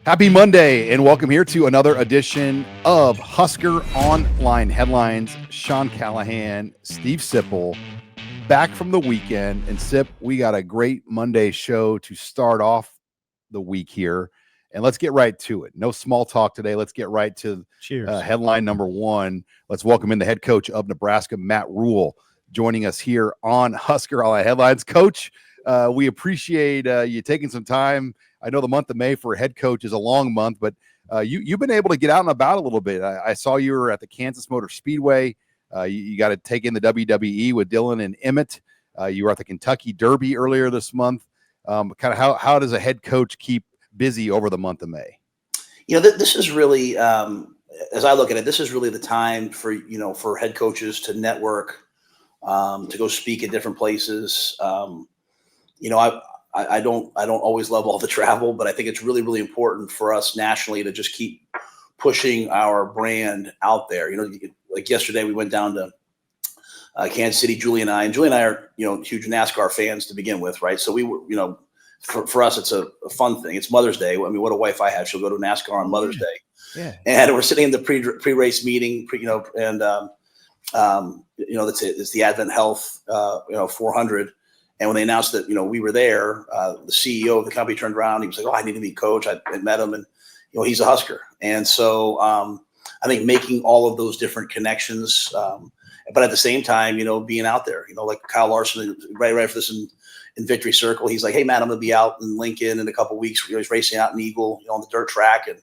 Happy Monday and welcome here to another edition of Husker Online Headlines. Sean Callahan, Steve Sipple, back from the weekend. And Sip, we got a great Monday show to start off the week here. And let's get right to it. No small talk today. Let's get right to headline number one. Let's welcome in the head coach of Nebraska, Matt Rhule, joining us here on Husker Online Headlines. Coach, we appreciate you taking some time. I know the month of May for a head coach is a long month, but you've been able to get out and about a little bit. I saw you were at the Kansas Motor Speedway. You got to take in the WWE with Dylan and Emmett. You were at the Kentucky Derby earlier this month. Kind of how does a head coach keep busy over the month of May? This is really, as I look at it, this is really the time for head coaches to network, to go speak at different places. I don't always love all the travel, but I think it's really, really important for us nationally to just keep pushing our brand out there. Like yesterday we went down to Kansas City, Julie and I are, huge NASCAR fans to begin with. Right. So we were, for us, it's a fun thing. It's Mother's Day. I mean, what a wife I have. She'll go to NASCAR on Mother's Day. Yeah. And we're sitting in the pre-race meeting, it's the Advent Health, 400. And when they announced that, we were there, the CEO of the company turned around. He was like, "Oh, I need to meet Coach." I met him, and he's a Husker. And so I think making all of those different connections, but at the same time, being out there, like Kyle Larson, right for this in Victory Circle. He's like, "Hey, Matt, I'm going to be out in Lincoln in a couple of weeks." He's racing out in Eagle, on the dirt track, and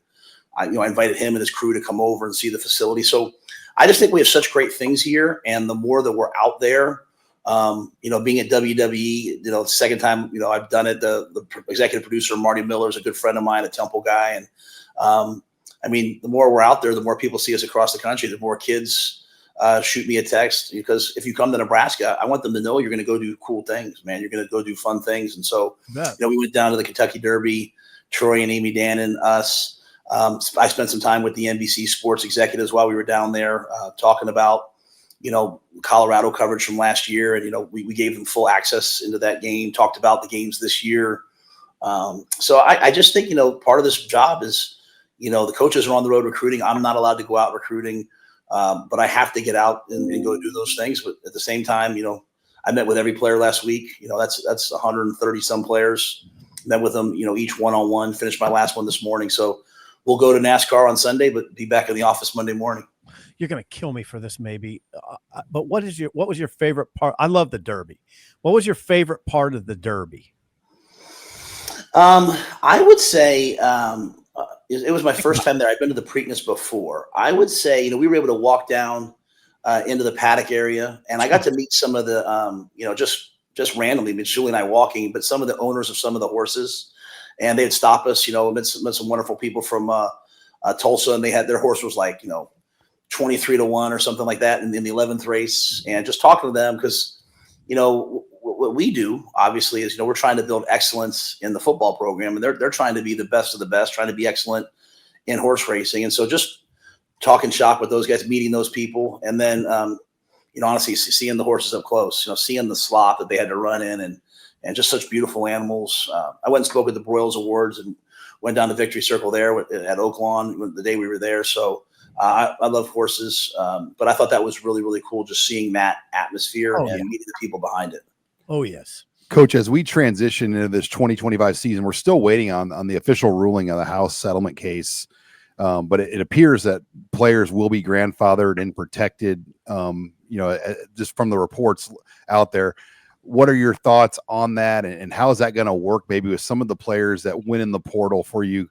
I invited him and his crew to come over and see the facility. So I just think we have such great things here, and the more that we're out there. Being at WWE, the second time, I've done it. The executive producer, Marty Miller, is a good friend of mine, a Temple guy. And the more we're out there, the more people see us across the country, the more kids shoot me a text. Because if you come to Nebraska, I want them to know you're going to go do cool things, man. You're going to go do fun things. And so, we went down to the Kentucky Derby, Troy and Amy Dannon, us. I spent some time with the NBC sports executives while we were down there talking about, Colorado coverage from last year. And, we gave them full access into that game, talked about the games this year. So I just think, part of this job is, the coaches are on the road recruiting. I'm not allowed to go out recruiting, but I have to get out and go do those things. But at the same time, I met with every player last week. That's 130 some players. Met with them, each one-on-one, finished my last one this morning. So we'll go to NASCAR on Sunday, but be back in the office Monday morning. You're going to kill me for this, maybe. But what was your favorite part? I love the Derby. What was your favorite part of the Derby? I would say it was my first time there. I've been to the Preakness before. I would say, we were able to walk down into the paddock area, and I got to meet some of the, just randomly, Julie and I walking, but some of the owners of some of the horses, and they'd stop us. Met some wonderful people from Tulsa, and their horse was like, 23-1 or something like that in the 11th race, and just talking to them because, what we do obviously is, we're trying to build excellence in the football program, and they're trying to be the best of the best, trying to be excellent in horse racing. And so just talking shop with those guys, meeting those people, and then, honestly seeing the horses up close, seeing the slop that they had to run in and just such beautiful animals. I went and spoke at the Broyles Awards and went down the Victory Circle there at Oak Lawn the day we were there. So, I love horses, but I thought that was really, really cool just seeing that atmosphere and meeting the people behind it. Oh, yes. Coach, as we transition into this 2025 season, we're still waiting on the official ruling of the House settlement case, but it appears that players will be grandfathered and protected, just from the reports out there. What are your thoughts on that, and how is that going to work maybe with some of the players that went in the portal for you?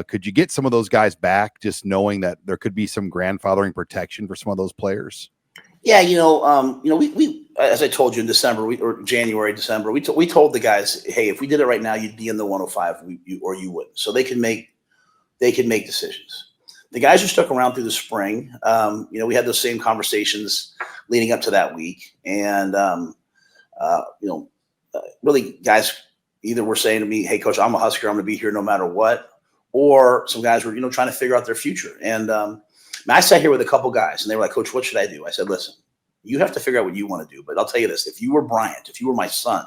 Could you get some of those guys back just knowing that there could be some grandfathering protection for some of those players? Yeah, we as I told you in December, December, we told the guys, hey, if we did it right now, you'd be in the 105, or you wouldn't. So they can make decisions. The guys who stuck around through the spring, we had those same conversations leading up to that week, and really, guys either were saying to me, "Hey, Coach, I'm a Husker. I'm going to be here no matter what," or some guys were, trying to figure out their future. And I sat here with a couple guys, and they were like, "Coach, what should I do?" I said, "Listen, you have to figure out what you want to do. But I'll tell you this: if you were Bryant, if you were my son,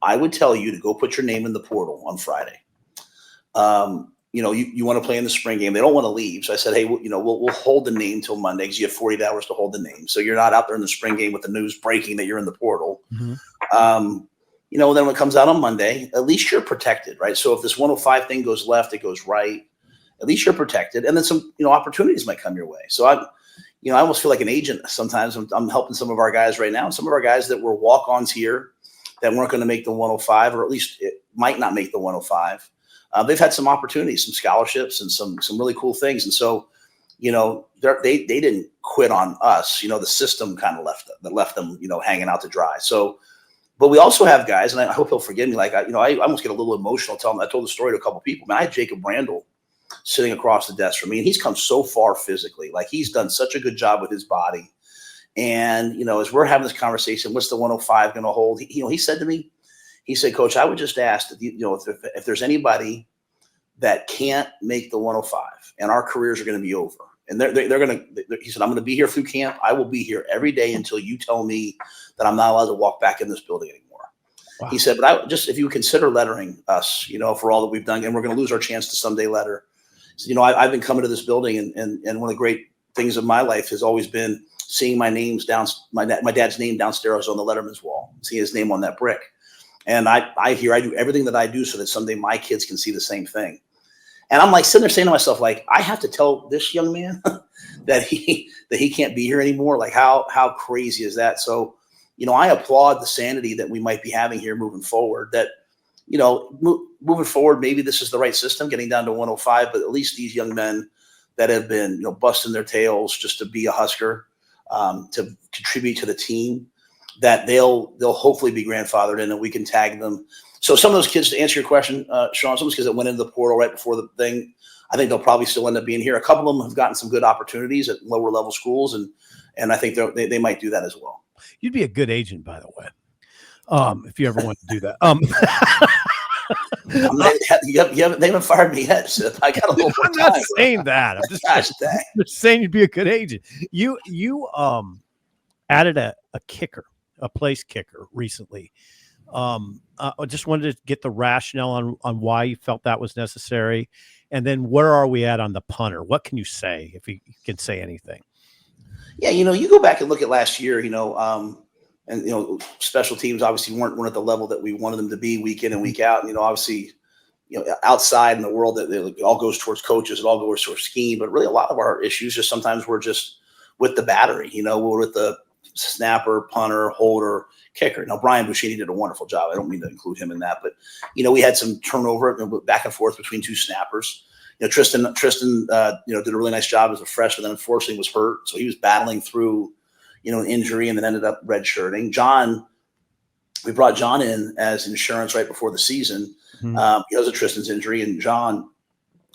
I would tell you to go put your name in the portal on Friday. you want to play in the spring game. They don't want to leave. So I said, hey, we'll hold the name till Monday because you have 48 hours to hold the name. So you're not out there in the spring game with the news breaking that you're in the portal. Mm-hmm. Then when it comes out on Monday, at least you're protected, right? So if this 105 thing goes left, it goes right, at least you're protected. And then some, opportunities might come your way. So I almost feel like an agent sometimes. I'm helping some of our guys right now. Some of our guys that were walk-ons here that weren't going to make the 105, or at least it might not make the 105. They've had some opportunities, some scholarships, and some really cool things. And so, they didn't quit on us. The system kind of left them, hanging out to dry. So, but we also have guys, and I hope he'll forgive me. Like, I almost get a little emotional telling him. I told the story to a couple of people. Man, I had Jacob Randall sitting across the desk from me, and he's come so far physically. Like, he's done such a good job with his body. And, as we're having this conversation, what's the 105 going to hold? He said to me, he said, Coach, I would just ask that, if there's anybody that can't make the 105 and our careers are going to be over. And he said, I'm going to be here through camp. I will be here every day until you tell me that I'm not allowed to walk back in this building anymore. Wow. He said, but if you consider lettering us, for all that we've done, and we're going to lose our chance to someday letter. So, I've been coming to this building, and one of the great things of my life has always been seeing my dad's name downstairs on the letterman's wall, see his name on that brick. And I do everything that I do so that someday my kids can see the same thing. And I'm like sitting there saying to myself, like, I have to tell this young man that he can't be here anymore. Like, how crazy is that? So, I applaud the sanity that we might be having here moving forward. That, moving forward, maybe this is the right system, getting down to 105. But at least these young men that have been, busting their tails just to be a Husker, to contribute to the team, that they'll hopefully be grandfathered in, and we can tag them. So some of those kids, to answer your question, Sean, some of those kids that went into the portal right before the thing, I think they'll probably still end up being here. A couple of them have gotten some good opportunities at lower level schools, and I think they might do that as well. You'd be a good agent, by the way, if you ever want to do that. They haven't fired me yet. So I got a little more time. I'm not saying that. I'm just saying you'd be a good agent. You added a kicker, a place kicker recently. I just wanted to get the rationale on why you felt that was necessary. And then where are we at on the punter? What can you say, if you can say anything? Yeah, you go back and look at last year, and, special teams obviously weren't at the level that we wanted them to be week in and week out. And, obviously, outside in the world, that it all goes towards coaches, it all goes towards scheme. But really a lot of our issues just sometimes we're just with the battery, we're with the snapper, punter, holder, kicker. Now, Brian Buschini did a wonderful job. I don't mean to include him in that, but, we had some turnover back and forth between two snappers. Tristan, did a really nice job as a freshman, then unfortunately was hurt. So he was battling through, an injury, and then ended up redshirting. John, we brought John in as insurance right before the season because of Tristan's injury. And John,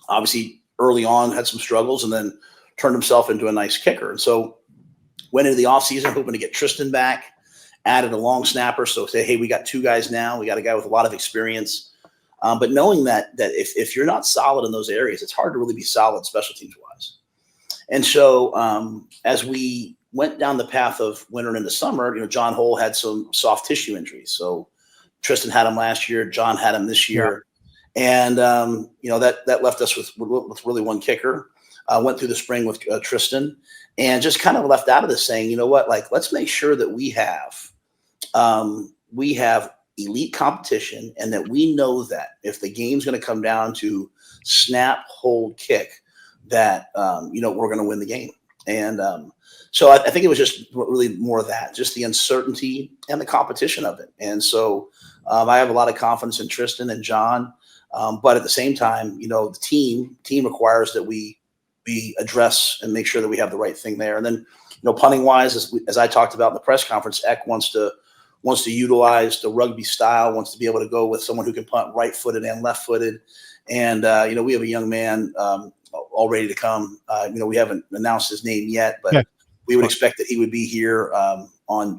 obviously, early on had some struggles and then turned himself into a nice kicker. And so went into the offseason hoping to get Tristan back, added a long snapper. So say, hey, we got two guys now. We got a guy with a lot of experience. But knowing that if you're not solid in those areas, it's hard to really be solid special teams wise. And so as we went down the path of winter into summer, John Huel had some soft tissue injuries. So Tristan had him last year. John had him this year. Yeah. And, that left us with really one kicker. Went through the spring with Tristan, and just kind of left out of this saying, let's make sure that we have elite competition, and that we know that if the game's going to come down to snap, hold, kick, that, we're going to win the game. And so I think it was just really more of that, just the uncertainty and the competition of it. And so I have a lot of confidence in Tristan and John, but at the same time, the team requires that we address and make sure that we have the right thing there. And then, punting wise, as I talked about in the press conference, Eck wants to utilize the rugby style, wants to be able to go with someone who can punt right-footed and left-footed. And, we have a young man all ready to come. We haven't announced his name yet, but we would expect that he would be here on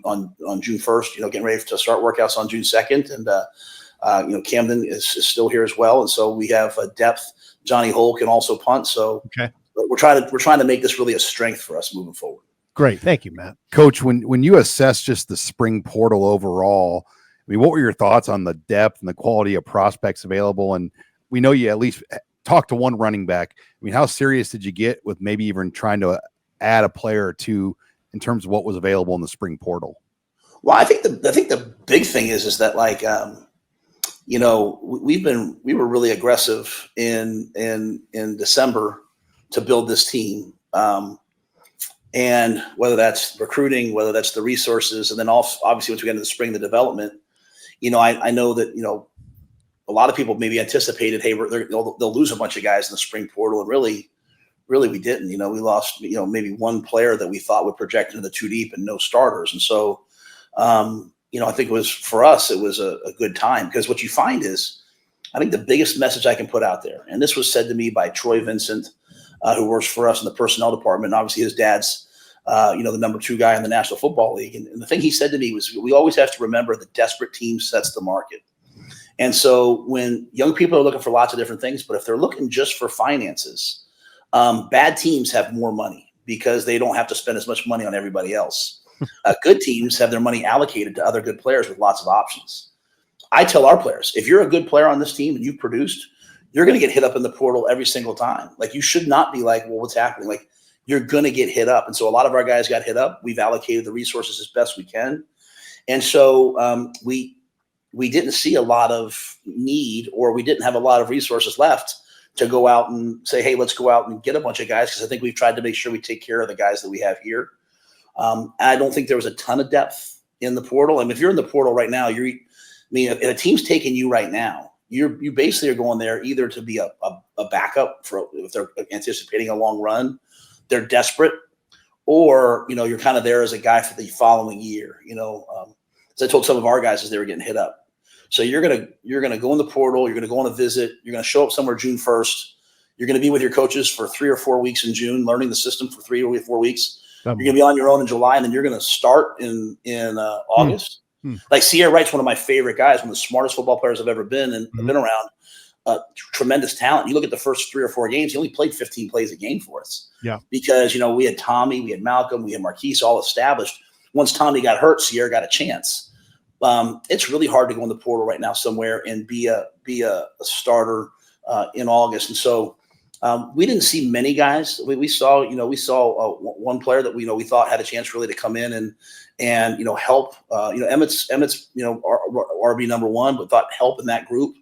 June 1st, getting ready to start workouts on June 2nd. And, Camden is still here as well. And so we have a depth. Johnny Huel can also punt. So we're trying to make this really a strength for us moving forward. Great. Thank you, Matt. Coach, when you assess just the spring portal overall, I mean, what were your thoughts on the depth and the quality of prospects available? And we know you at least talk to one running back. I mean, how serious did you get with maybe even trying to add a player or two in terms of what was available in the spring portal? Well, I think the big thing is that like we were really aggressive in December to build this team. And whether that's recruiting, whether that's the resources, and then also obviously once we get into the spring, the development, I know that, a lot of people maybe anticipated, hey, they'll lose a bunch of guys in the spring portal. And really we didn't. We lost, maybe one player that we thought would project into the 2 deep and no starters. And so, I think for us, it was a good time, because what you find is, I think the biggest message I can put out there, and this was said to me by Troy Vincent, who works for us in the personnel department. Obviously his dad's, the number 2 guy in the National Football League. And the thing he said to me was, we always have to remember the desperate team sets the market. And so when young people are looking for lots of different things, but if they're looking just for finances, bad teams have more money because they don't have to spend as much money on everybody else. Good teams have their money allocated to other good players with lots of options. I tell our players, if you're a good player on this team and you've produced, you're going to get hit up in the portal every single time. Like, you should not be like, well, what's happening? Like, you're going to get hit up. And so a lot of our guys got hit up. We've allocated the resources as best we can. And so we didn't see a lot of need, or we didn't have a lot of resources left to go out and say, hey, let's go out and get a bunch of guys. Because I think we've tried to make sure we take care of the guys that we have here. I don't think there was a ton of depth in the portal. I mean, if you're in the portal right now, if a team's taking you right now, you basically are going there either to be a backup for if they're anticipating a long run, they're desperate, or you're kind of there as a guy for the following year. As I told some of our guys as they were getting hit up. So you're gonna go in the portal, you're gonna go on a visit, you're gonna show up somewhere June 1st. You're gonna be with your coaches for 3 or 4 weeks in June, learning the system for 3 or 4 weeks. You're gonna be on your own in July, and then you're gonna start in August. Like Sierra Wright's one of my favorite guys, one of the smartest football players I've ever been and been around. Tremendous talent. You look at the first 3 or 4 games, he only played 15 plays a game for us. Yeah. Because, we had Tommy, we had Malcolm, we had Marquise all established. Once Tommy got hurt, Sierra got a chance. It's really hard to go in the portal right now somewhere and be a starter in August. And so we didn't see many guys. We saw one player that we thought had a chance really to come in and help. Emmett's RB number 1, but thought help in that group.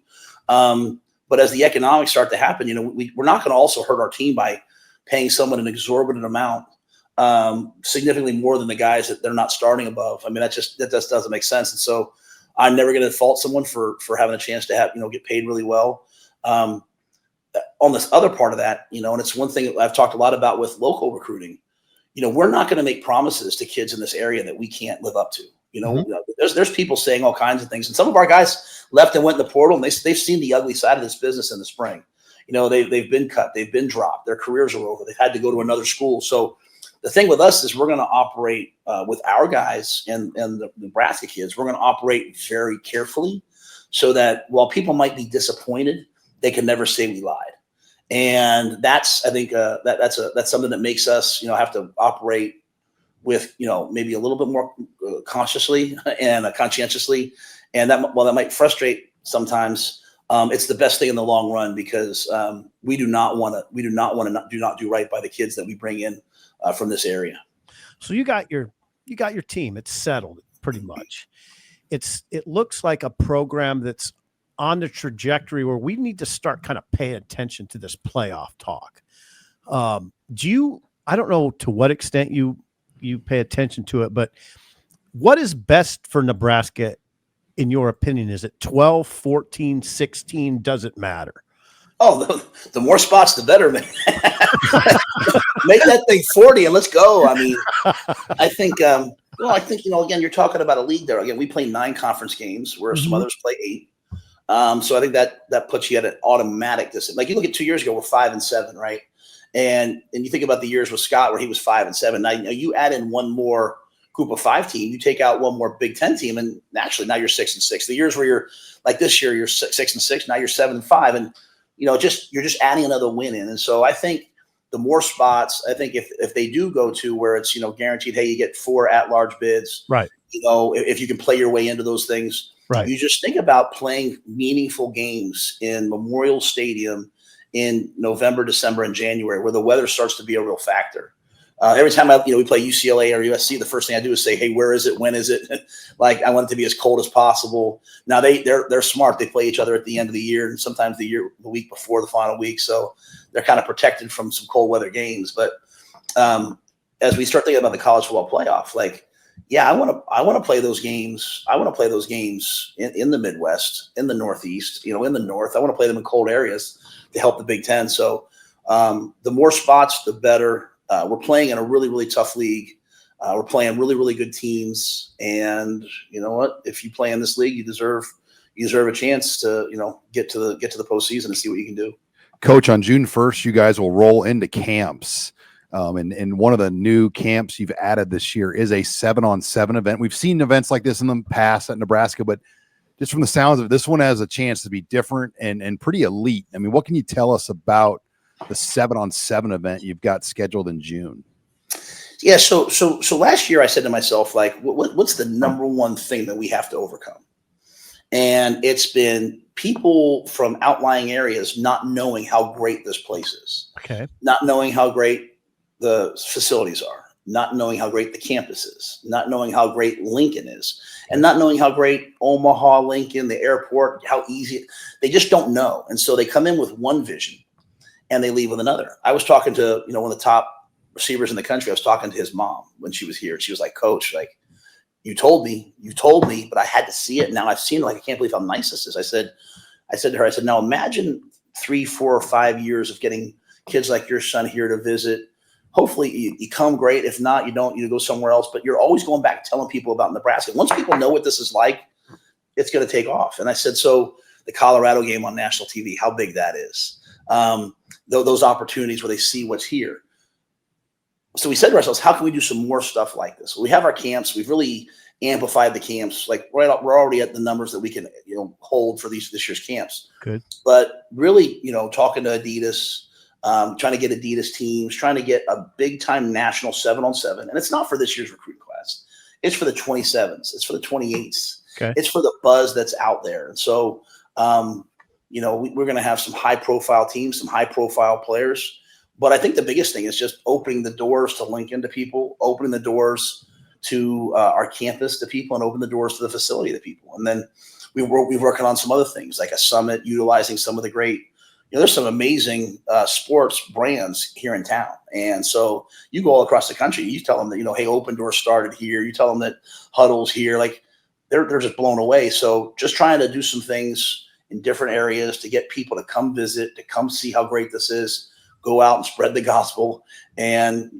But as the economics start to happen, we're not going to also hurt our team by paying someone an exorbitant amount, significantly more than the guys that they're not starting above. I mean, that just doesn't make sense. And so I'm never going to fault someone for having a chance to have, get paid really well. On this other part of that, and it's one thing that I've talked a lot about with local recruiting, we're not going to make promises to kids in this area that we can't live up to. There's people saying all kinds of things, and some of our guys left and went in the portal, and they've seen the ugly side of this business in the spring. They've been cut, they've been dropped, their careers are over, they've had to go to another school. So the thing with us is we're going to operate with our guys and the Nebraska kids. We're going to operate very carefully, so that while people might be disappointed, they can never say we lied. And that's, I think, that's something that makes us, have to operate with, maybe a little bit more consciously and conscientiously. And that, while that might frustrate sometimes, it's the best thing in the long run, because we do not want to do right by the kids that we bring in from this area. So you got your team. It's settled pretty much. It looks like a program that's on the trajectory where we need to start kind of paying attention to this playoff talk. I don't know to what extent you pay attention to it, but what is best for Nebraska in your opinion? Is it 12, 14, 16? Does it matter? Oh, the more spots, the better, man. Make that thing 40 and let's go. I mean, I think, again, you're talking about a league there. Again, we play 9 conference games where some others play 8. So I think that puts you at an automatic distance. Like, you look at 2 years ago, we're 5-7, right? And you think about the years with Scott where he was 5-7. Now, you add in one more group of 5 team, you take out one more Big Ten team, and actually now you're 6-6. The years where you're like this year, you're 6-6. Now you're 7-5, and you're just adding another win in. And so I think the more spots, I think if they do go to where it's guaranteed, hey, you get 4 at-large bids, right? If you can play your way into those things. Right. You just think about playing meaningful games in Memorial Stadium in November, December, and January, where the weather starts to be a real factor. Every time we play UCLA or USC, the first thing I do is say, "Hey, where is it? When is it?" Like, I want it to be as cold as possible. Now they're smart. They play each other at the end of the year, and sometimes the week before the final week, so they're kind of protected from some cold weather games. But as we start thinking about the college football playoff, like, yeah, I want to play those games. I want to play those games in the Midwest, in the Northeast, in the North. I want to play them in cold areas to help the Big Ten. So the more spots, the better. We're playing in a really, really tough league. We're playing really, really good teams. And you know what? If you play in this league, you deserve a chance to, get to the postseason and see what you can do. Coach, on June 1st, you guys will roll into camps. And one of the new camps you've added this year is a 7-on-7 event. We've seen events like this in the past at Nebraska, but just from the sounds of it, this one has a chance to be different and pretty elite. I mean, what can you tell us about the 7-on-7 event you've got scheduled in June? Yeah. So last year I said to myself, like, what's the number one thing that we have to overcome? And it's been people from outlying areas not knowing how great this place is. Okay. Not knowing how great the facilities are, not knowing how great the campus is, not knowing how great Lincoln is, and not knowing how great Omaha, Lincoln, the airport, how easy. They just don't know. And so they come in with one vision and they leave with another. I was talking to, one of the top receivers in the country. I was talking to his mom when she was here. She was like, "Coach, like, you told me, but I had to see it. Now I've seen it. Like, I can't believe how nice this is." I said to her, now imagine 3, 4, or 5 years of getting kids like your son here to visit. Hopefully you come great. If not, you don't, you go somewhere else, but you're always going back telling people about Nebraska. Once people know what this is like, it's going to take off. And I said, so the Colorado game on national TV, how big that is. Those opportunities where they see what's here. So we said to ourselves, how can we do some more stuff like this? We have our camps. We've really amplified the camps. Like, we're already at the numbers that we can, hold for this year's camps. Good. But really, talking to Adidas, trying to get Adidas teams, trying to get a big time national 7-on-7. And it's not for this year's recruiting class. It's for the 27s. It's for the 28s. Okay. It's for the buzz that's out there. And so, we're going to have some high profile teams, some high profile players. But I think the biggest thing is just opening the doors to Lincoln to people, opening the doors to our campus to people, and open the doors to the facility to people. And then we're working on some other things like a summit, utilizing some of the great, there's some amazing sports brands here in town. And so you go all across the country, you tell them that, hey, Open Door started here. You tell them that Huddle's here. Like, they're just blown away. So just trying to do some things in different areas to get people to come visit, to come see how great this is, go out and spread the gospel, and,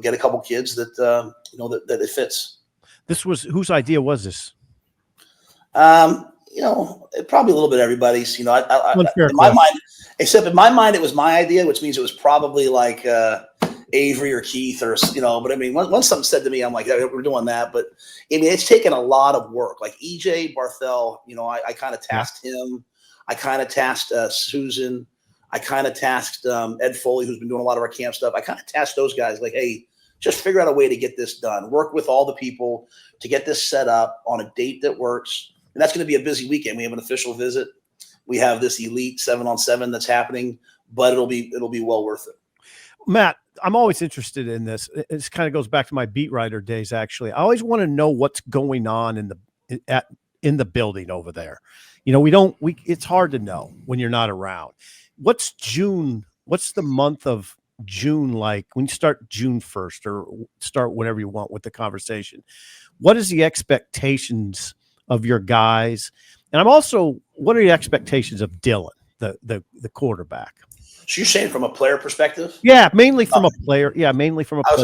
get a couple kids that, that it fits. This was, whose idea was this? Probably a little bit everybody's. In my mind, it was my idea, which means it was probably like Avery or Keith or But I mean, once something said to me, I'm like, yeah, we're doing that. But I mean, it's taken a lot of work. Like EJ Barthel, I kind of tasked him. I kind of tasked Susan. I kind of tasked Ed Foley, who's been doing a lot of our camp stuff. I kind of tasked those guys, like, hey, just figure out a way to get this done. Work with all the people to get this set up on a date that works. And that's going to be a busy weekend. We have an official visit. We have this elite 7-on-7 that's happening, but it'll be well worth it. Matt, I'm always interested in this. It kind of goes back to my beat writer days. Actually, I always want to know what's going on in the building over there. It's hard to know when you're not around. What's June? What's the month of June like when you start June 1st or start whatever you want with the conversation? What is the expectations of your guys? And what are the expectations of Dylan, the quarterback? So you're saying from a player perspective? Yeah, mainly from a player. Yeah, mainly from a player.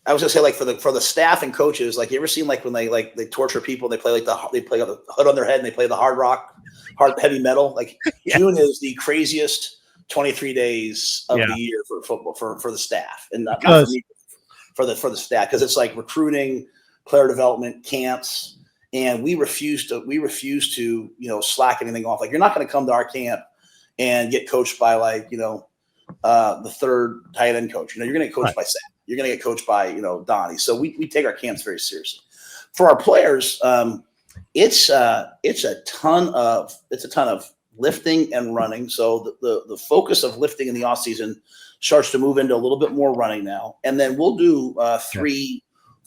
I was gonna say like for the staff and coaches, like, you ever seen like when they torture people, they play the hood on their head and they play the hard heavy metal. Like, yeah. June is the craziest 23 days of the year for football for the staff, and not for me, for the staff, because it's like recruiting, player development, camps, and we refuse to slack anything off. Like, you're not going to come to our camp and get coached by the third tight end coach. You're going to get coached by Sam. You're going to get coached by Donnie. So we take our camps very seriously. For our players, it's a ton of lifting and running. So the focus of lifting in the off season starts to move into a little bit more running now. And then we'll do 3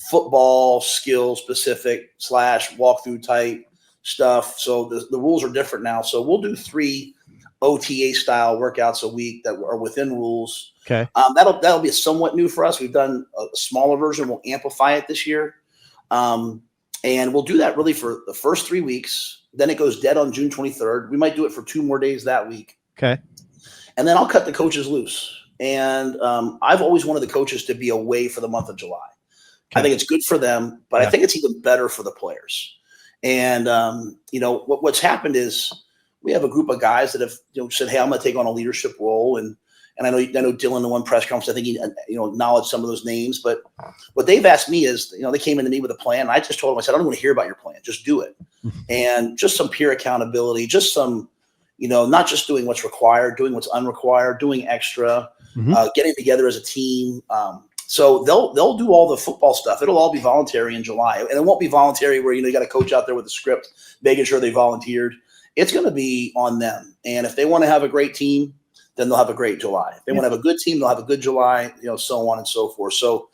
football skill specific / walkthrough type stuff. So the rules are different now. So we'll do 3 OTA style workouts a week that are within rules. Okay. That'll be somewhat new for us. We've done a smaller version. We'll amplify it this year. And we'll do that really for the first 3 weeks. Then it goes dead on June 23rd. We might do it for 2 more days that week. Okay. And then I'll cut the coaches loose. And I've always wanted the coaches to be away for the month of July. Okay. I think it's good for them, but I think it's even better for the players. And, what's happened is we have a group of guys that have said, hey, I'm going to take on a leadership role. And I know Dylan in one press conference, I think he acknowledged some of those names. But what they've asked me is, they came into me with a plan. And I just told them, I said, I don't want to hear about your plan. Just do it. And just some peer accountability, just some, not just doing what's required, doing what's unrequired, doing extra, getting together as a team. So they'll do all the football stuff. It'll all be voluntary in July. And it won't be voluntary where, you got a coach out there with a script, making sure they volunteered. It's going to be on them. And if they want to have a great team, then they'll have a great July. If they want to have a good team, they'll have a good July, so on and so forth. So,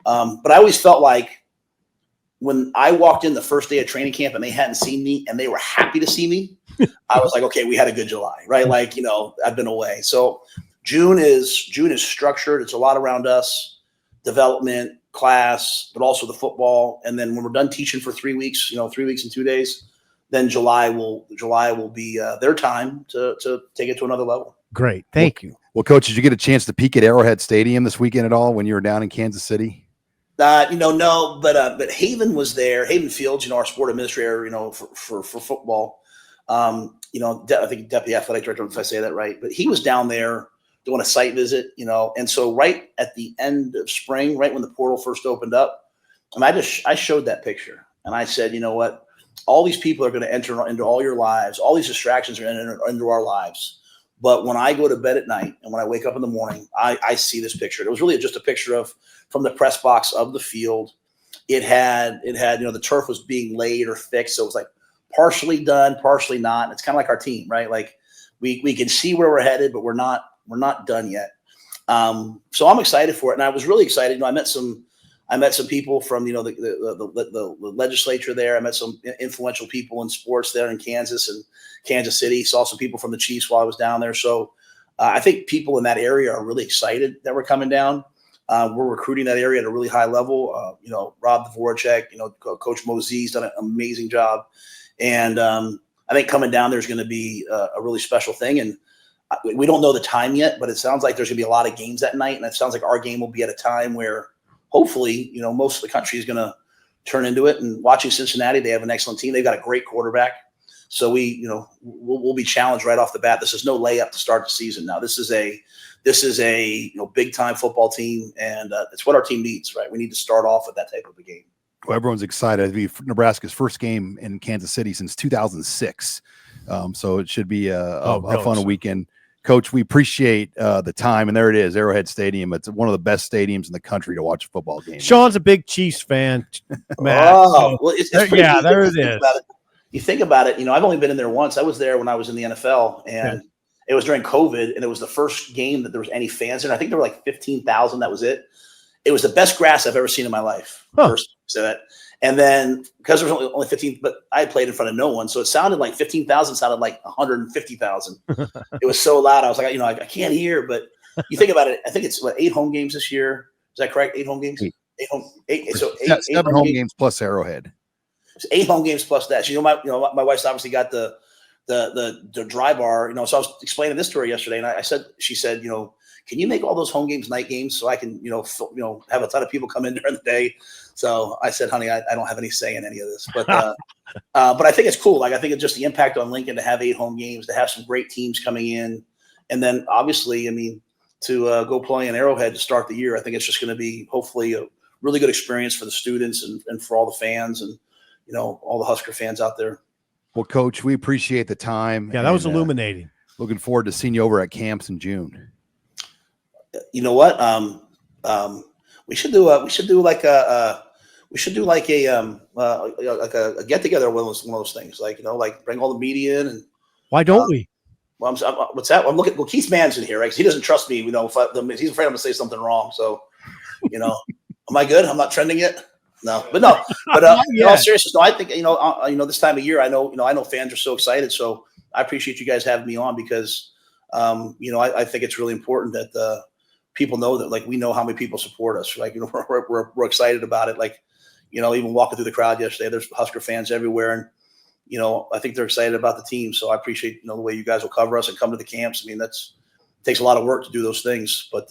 but I always felt like when I walked in the first day of training camp and they hadn't seen me and they were happy to see me, I was like, okay, we had a good July, right? Like, I've been away. So June is structured. It's a lot around us, development, class, but also the football. And then when we're done teaching for 3 weeks, 3 weeks and 2 days, then July will be their time to take it to another level. Great. Thank you. Well, Coach, did you get a chance to peek at Arrowhead Stadium this weekend at all when you were down in Kansas City? No, but Haven was there. Haven Fields, our sport administrator, for football. I think deputy athletic director, if I say that right, but he was down there doing a site visit, and so right at the end of spring, right when the portal first opened up, and I showed that picture and I said, you know what, all these people are going to enter into all your lives. All these distractions are going to enter into our lives. But when I go to bed at night and when I wake up in the morning, I see this picture. It was really just a picture from the press box of the field. It had, the turf was being laid or fixed. So it was like partially done, partially not. And it's kind of like our team, right? Like we can see where we're headed, but we're not done yet. So I'm excited for it. And I was really excited. I met some people from, the legislature there. I met some influential people in sports there in Kansas and Kansas City. Saw some people from the Chiefs while I was down there. So I think people in that area are really excited that we're coming down. We're recruiting that area at a really high level. Rob Dvorak, Coach Mosey's done an amazing job. And I think coming down there is going to be a really special thing. And we don't know the time yet, but it sounds like there's going to be a lot of games that night. And it sounds like our game will be at a time where hopefully, most of the country is going to turn into it. And watching Cincinnati, they have an excellent team. They've got a great quarterback. So we'll be challenged right off the bat. This is no layup to start the season. Now this is a big time football team, and it's what our team needs, right? We need to start off with that type of a game. Well, everyone's excited. It'll be Nebraska's first game in Kansas City since 2006. So it should be a fun weekend. Coach, we appreciate the time, and there it is, Arrowhead Stadium. It's one of the best stadiums in the country to watch a football game. Sean's a big Chiefs fan, Matt. Oh, well, it's there it is. You think about it, I've only been in there once. I was there when I was in the NFL, and it was during COVID, and it was the first game that there was any fans in. I think there were like 15,000. That was it. It was the best grass I've ever seen in my life. First, say that. And then because there was only 15, but I played in front of no one, so it sounded like 15,000 sounded like 150,000. It was so loud. I was like, I can't hear. But you think about it. I think it's 8 home games this year. Is that correct? 8 home games. Eight. So 7 home games plus Arrowhead. 8 home games plus that. My wife's obviously got the dry bar. So I was explaining this to her yesterday, and she said, can you make all those home games night games so I can, have a ton of people come in during the day? So I said, honey, I don't have any say in any of this, but I think it's cool. Like, I think it's just the impact on Lincoln to have 8 home games, to have some great teams coming in. And then obviously, to go play in Arrowhead to start the year, I think it's just going to be hopefully a really good experience for the students and for all the fans and, all the Husker fans out there. Well, Coach, we appreciate the time. Yeah, that was illuminating. Looking forward to seeing you over at camps in June. You know what? We should do like a get together, one of those things. Like, like bring all the media in. And why don't we? Well, what's that? I'm looking. Well, Keith Mann's in here, right? 'Cause he doesn't trust me. You know, he's afraid I'm gonna say something wrong. So, you know, am I good? I'm not trending yet. No, but no, but in all seriousness, no. I think this time of year, I know fans are so excited. So I appreciate you guys having me on because, I think it's really important that people know that, like, we know how many people support us. Like, we're excited about it. Like, even walking through the crowd yesterday, there's Husker fans everywhere, and I think they're excited about the team. So I appreciate, the way you guys will cover us and come to the camps. I mean, it takes a lot of work to do those things, but,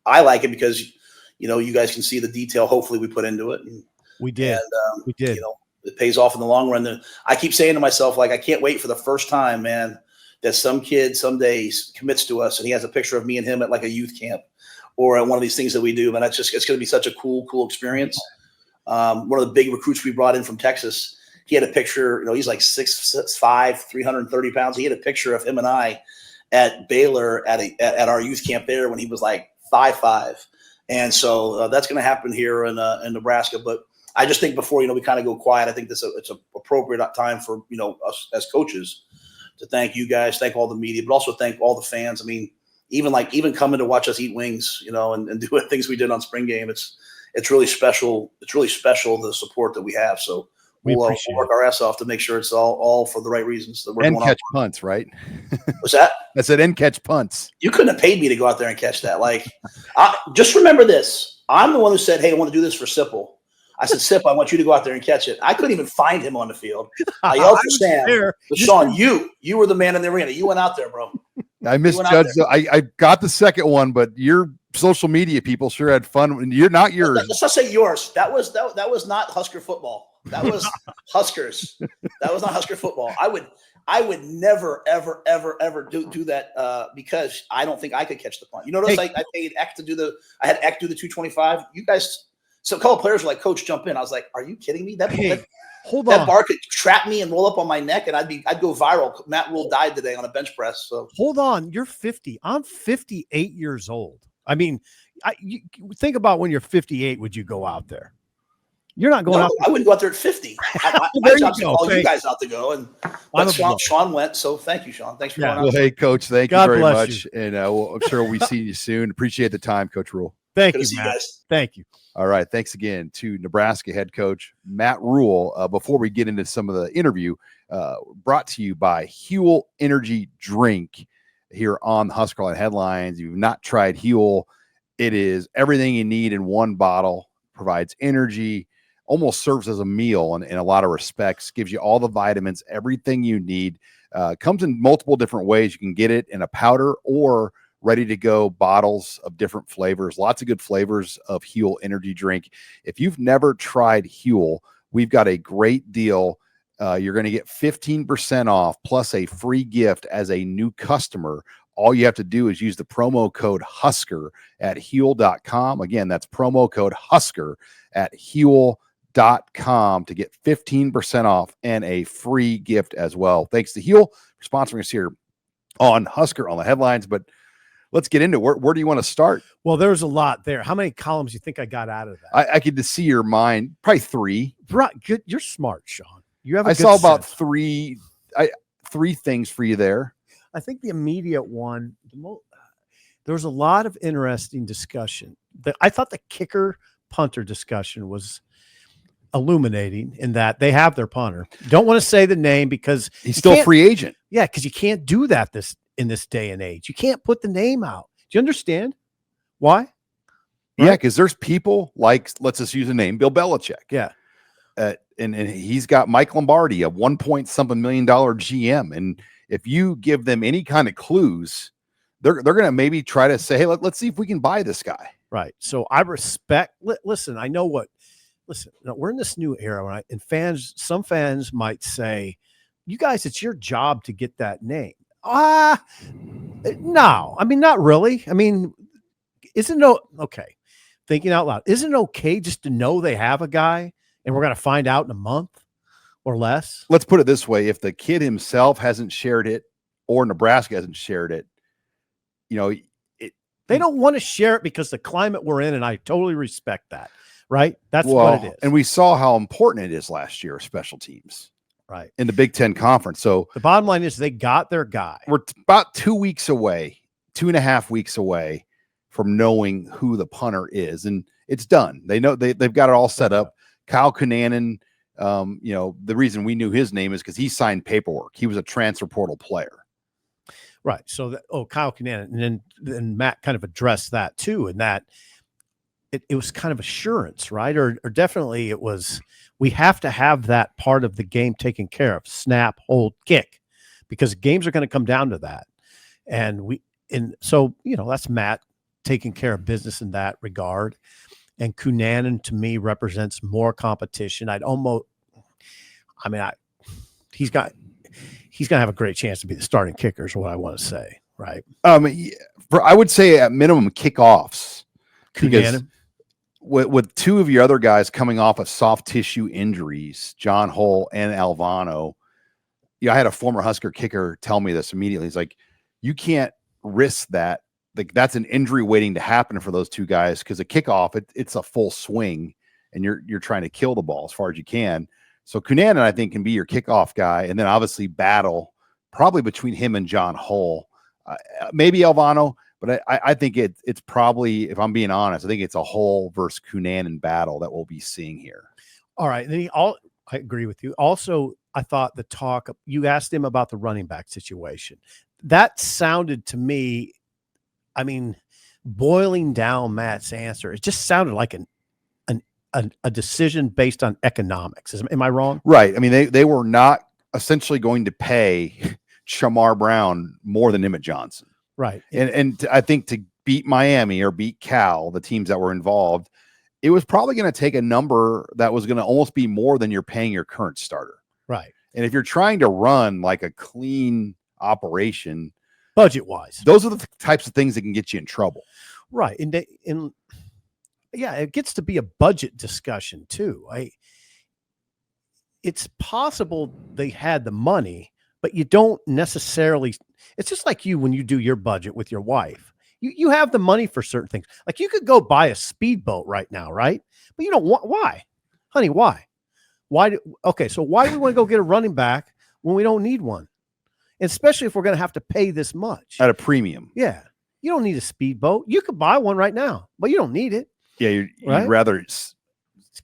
I like it because, you guys can see the detail. Hopefully we put into it. And, we did. And, we did. It pays off in the long run. I keep saying to myself, like, I can't wait for the first time, man, that some kid someday commits to us and he has a picture of me and him at like a youth camp or at one of these things that we do. And it's going to be such a cool experience. One of the big recruits we brought in from Texas, he had a picture, he's like 6'5", 330 pounds. He had a picture of him and I at Baylor at our youth camp there when he was like 5'5". And so that's going to happen here in Nebraska. But I just think before, we kind of go quiet, I think it's an appropriate time for, us as coaches to thank you guys, thank all the media, but also thank all the fans. I mean, even coming to watch us eat wings, and do things we did on spring game. It's really special. It's really special, the support that we have. So we'll work our ass off to make sure it's all for the right reasons. That we're and catch punts, right? What's that? I said and catch punts. You couldn't have paid me to go out there and catch that. Like, just remember this. I'm the one who said, hey, I want to do this for Sipple. I said, Sip, I want you to go out there and catch it. I couldn't even find him on the field. I yelled for Sam. But Sean, you were the man in the arena. You went out there, bro. I misjudged. I got the second one, but your social media people sure had fun. You're not yours. Let's not say yours. That was not Husker football. That was Huskers. That was not Husker football. I would never, ever, ever, ever do that because I don't think I could catch the punt. You notice I paid Eck to I had Eck do the 225. You guys, so a couple of players were like, "Coach, jump in." I was like, "Are you kidding me? That bar could trap me and roll up on my neck, and I'd go viral." Matt Rhule died today on a bench press. So hold on, you're 50. I'm 58 years old. I mean, you think about when you're 58. Would you go out there? You're not going out. I wouldn't go out there at 50. My job's to call you guys out to go. And Sean went. So thank you, Sean. Thanks for going out. Well, hey, Coach, thank you very much. You. And I'm sure we'll see you soon. Appreciate the time, Coach Rhule. Thank you, Matt. Thank you. All right. Thanks again to Nebraska head coach Matt Rhule. Before we get into some of the interview, brought to you by Huel Energy Drink here on the HuskerOnline Headlines. If you've not tried Huel, it is everything you need in one bottle, provides energy, almost serves as a meal in a lot of respects, gives you all the vitamins, everything you need. Comes in multiple different ways. You can get it in a powder or ready to go bottles of different flavors. Lots of good flavors of Huel Energy Drink. If you've never tried Huel, we've got a great deal. You're going to get 15% off plus a free gift as a new customer. All you have to do is use the promo code Husker at Huel.com. Again, that's promo code Husker at Huel.com to get 15% off and a free gift as well. Thanks to Huel for sponsoring us here on Husker on the Headlines. But let's get into where do you want to start? Well, there's a lot there. How many columns do you think I got out of that? I could just see your mind. Probably 3. Right. Good. You're smart, Sean. You have. I saw about 3 things for you there. I think the immediate one, there was a lot of interesting discussion. I thought the kicker punter discussion was illuminating in that they have their punter. Don't want to say the name because he's still a free agent. Yeah, because you can't do that in this day and age. You can't put the name out. Do you understand why? Right? Yeah, because there's people like, let's just use a name, Bill Belichick. Yeah. And he's got Mike Lombardi, a $1.something million GM. And if you give them any kind of clues, they're going to maybe try to say, hey, let's see if we can buy this guy. Right. So I respect, listen, I know we're in this new era, right? And some fans might say, you guys, it's your job to get that name. No, I mean, not really. I mean, okay. Thinking out loud, isn't it okay just to know they have a guy and we're going to find out in a month or less? Let's put it this way. If the kid himself hasn't shared it or Nebraska hasn't shared it, they don't want to share it because the climate we're in, and I totally respect that. Right. That's what it is. And we saw how important it is last year, special teams. Right. in the Big Ten Conference. So the bottom line is they got their guy. We're about 2 weeks away, 2.5 weeks away from knowing who the punter is. And it's done. They know they've got it all set up. Kyle Cunanan, the reason we knew his name is because he signed paperwork. He was a transfer portal player. Right. So Kyle Cunanan, and then Matt kind of addressed that too, and that it was kind of assurance, right? Or definitely it was, we have to have that part of the game taken care of, snap, hold, kick, because games are going to come down to that. And so, that's Matt taking care of business in that regard. And Cunanan to me represents more competition. He's going to have a great chance to be the starting kicker is what I want to say. Right. I would say at minimum kickoffs, because with two of your other guys coming off of soft tissue injuries, John Huel and Alvano, I had a former Husker kicker tell me this immediately. He's like, you can't risk that. Like, that's an injury waiting to happen for those two guys, because a kickoff, it's a full swing, and you're trying to kill the ball as far as you can. So Cunanan, I think, can be your kickoff guy, and then obviously battle probably between him and John Huel, maybe Alvano. But I think it's probably, if I'm being honest, I think it's a Huel versus Cunanan battle that we'll be seeing here. All right. Then I agree with you. Also, I thought you asked him about the running back situation. That sounded to me, boiling down Matt's answer, it just sounded like a decision based on economics. Am I wrong? Right. They were not essentially going to pay Shamar Brown more than Emmett Johnson. Right. And I think to beat Miami or beat Cal, the teams that were involved, it was probably going to take a number that was going to almost be more than you're paying your current starter. Right. And if you're trying to run like a clean operation, budget wise, those are the types of things that can get you in trouble. Right. And it gets to be a budget discussion too. It's possible they had the money, but you don't necessarily. It's just like when you do your budget with your wife, you have the money for certain things. Like, you could go buy a speedboat right now, right? But you don't want, why? Honey, why? So why do we want to go get a running back when we don't need one? And especially if we're going to have to pay this much. At a premium. Yeah. You don't need a speedboat. You could buy one right now, but you don't need it. Yeah, you'd rather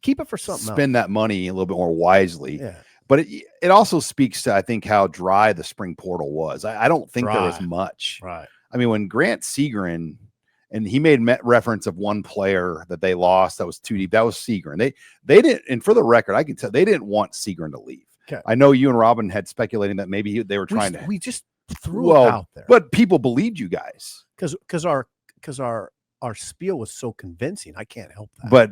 keep it for something else. Spend that money a little bit more wisely. Yeah. But it also speaks to, I think, how dry the spring portal was. I don't think there was much. Right. When Grant Segrin, and he made reference of one player that they lost that was too deep, that was Segrin. They didn't, and for the record, I can tell they didn't want Segrin to leave. Okay. I know you and Robin had speculating that maybe they were trying to. We just threw it out there. But people believed you guys. Because our spiel was so convincing. I can't help that. But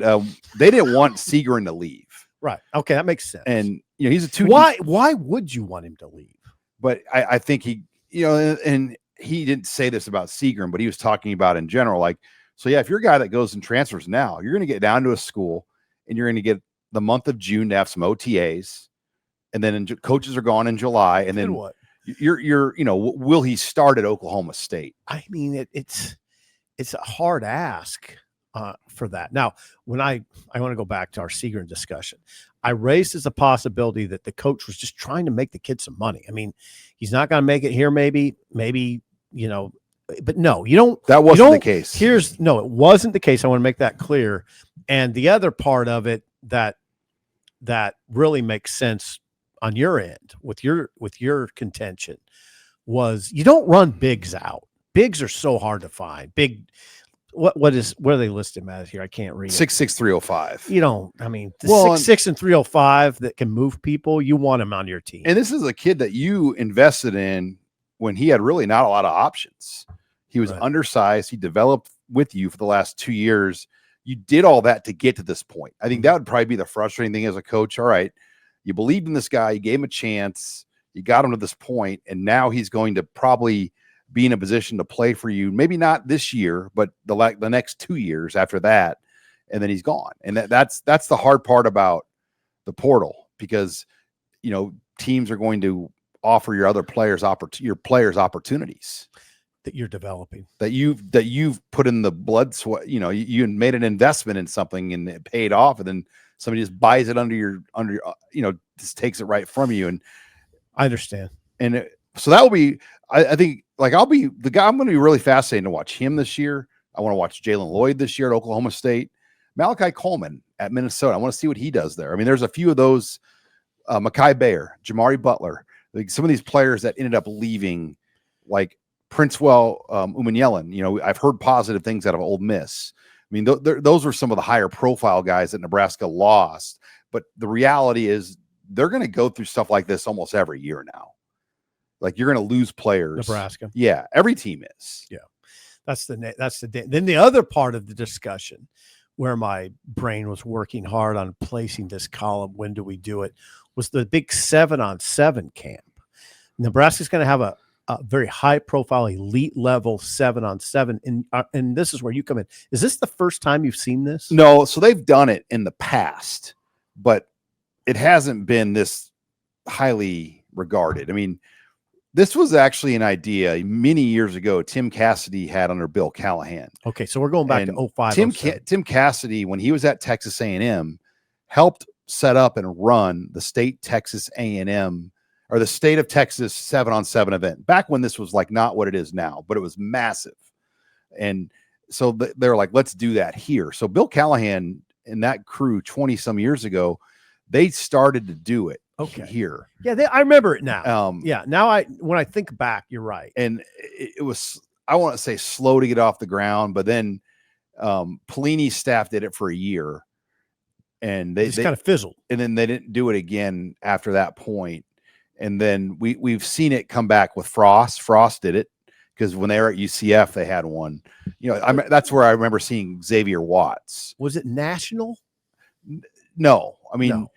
they didn't want Segrin to leave. Right. Okay, that makes sense. And he's a two. Why would you want him to leave? But I think he, and he didn't say this about Segrin, but he was talking about in general. Like, so yeah, if you're a guy that goes and transfers now, you're going to get down to a school, and you're going to get the month of June to have some OTAs, and then coaches are gone in July, and then what? You're will he start at Oklahoma State? It's a hard ask for that. Now, when I want to go back to our Segrin discussion, I raised as a possibility that the coach was just trying to make the kid some money. He's not going to make it here. Maybe, but no, you don't. That wasn't the case. It wasn't the case. I want to make that clear. And the other part of it that really makes sense on your end with your contention was you don't run bigs out. Bigs are so hard to find. Big, what are they listed as here? I can't read. 6'6", 305. You don't. 6'6" and 305 that can move people. You want them on your team. And this is a kid that you invested in when he had really not a lot of options. He was undersized. He developed with you for the last 2 years. You did all that to get to this point. I think that would probably be the frustrating thing as a coach. All right, you believed in this guy. You gave him a chance. You got him to this point, and now he's going to probably be in a position to play for you. Maybe not this year, but the next 2 years after that, and then he's gone. And that's the hard part about the portal, because teams are going to offer your other players opportunities that you're developing, that you've put in the blood sweat. You made an investment in something and it paid off, and then Somebody just buys it under your, just takes it right from you. And I understand. And so that will be, I think, like, I'll be the guy. I'm going to be really fascinated to watch him this year. I want to watch Jalen Lloyd this year at Oklahoma State. Malachi Coleman at Minnesota. I want to see what he does there. I mean, there's a few of those, Mekhi Bayer, Jamari Butler, like some of these players that ended up leaving, like Princewell Umanyalan. I've heard positive things out of Ole Miss. I mean, those were some of the higher profile guys that Nebraska lost. But the reality is they're going to go through stuff like this almost every year now. Like, you're going to lose players. Nebraska. Yeah, every team is. Yeah. Then the other part of the discussion where my brain was working hard on placing this column, when do we do it, was the big 7-on-7 camp. Nebraska's going to have a very high profile, elite level 7-on-7. And this is where you come in. Is this the first time you've seen this? No. So they've done it in the past, but it hasn't been this highly regarded. I mean, this was actually an idea many years ago Tim Cassidy had under Bill Callahan. Okay, so we're going back to 05. Tim Cassidy, when he was at Texas A&M, helped set up and run the state Texas A&M, or the state of Texas 7-on-7 event, back when this was like not what it is now, but it was massive. And so they're like, let's do that here. So Bill Callahan and that crew 20 some years ago, they started to do it. Okay. Here. Yeah, I remember it now. Now when I think back, you're right. And it was, I want to say, slow to get off the ground, but then Pelini's staff did it for a year, and they kind of fizzled. And then they didn't do it again after that point. And then we've seen it come back with Frost. Frost did it because when they were at UCF, they had one. That's where I remember seeing Xavier Watts. Was it national? No, I mean. No.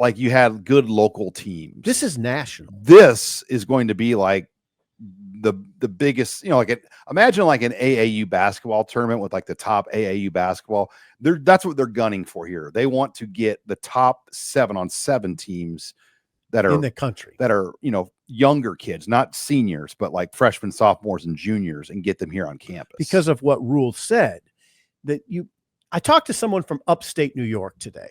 Like, you had good local teams. This is national. This is going to be like the biggest, imagine like an AAU basketball tournament with like the top AAU basketball. That's what they're gunning for here. They want to get the top 7-on-7 teams that are in the country, that are, younger kids, not seniors, but like freshmen, sophomores, and juniors, and get them here on campus. Because of what Rhule said, I talked to someone from upstate New York today.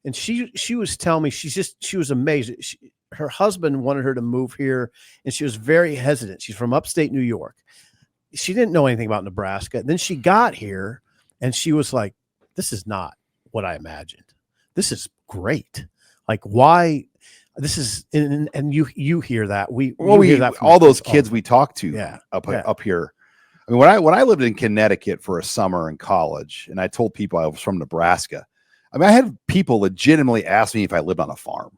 And she was telling me she was amazed. Her husband wanted her to move here, and she was very hesitant. She's from upstate New York. She didn't know anything about Nebraska. Then she got here, and she was like, "This is not what I imagined. This is great. Like, why? This is." And you hear that hear that from all those kids we talked to up here. I mean, when I lived in Connecticut for a summer in college, and I told people I was from Nebraska. I mean, I had people legitimately ask me if I lived on a farm.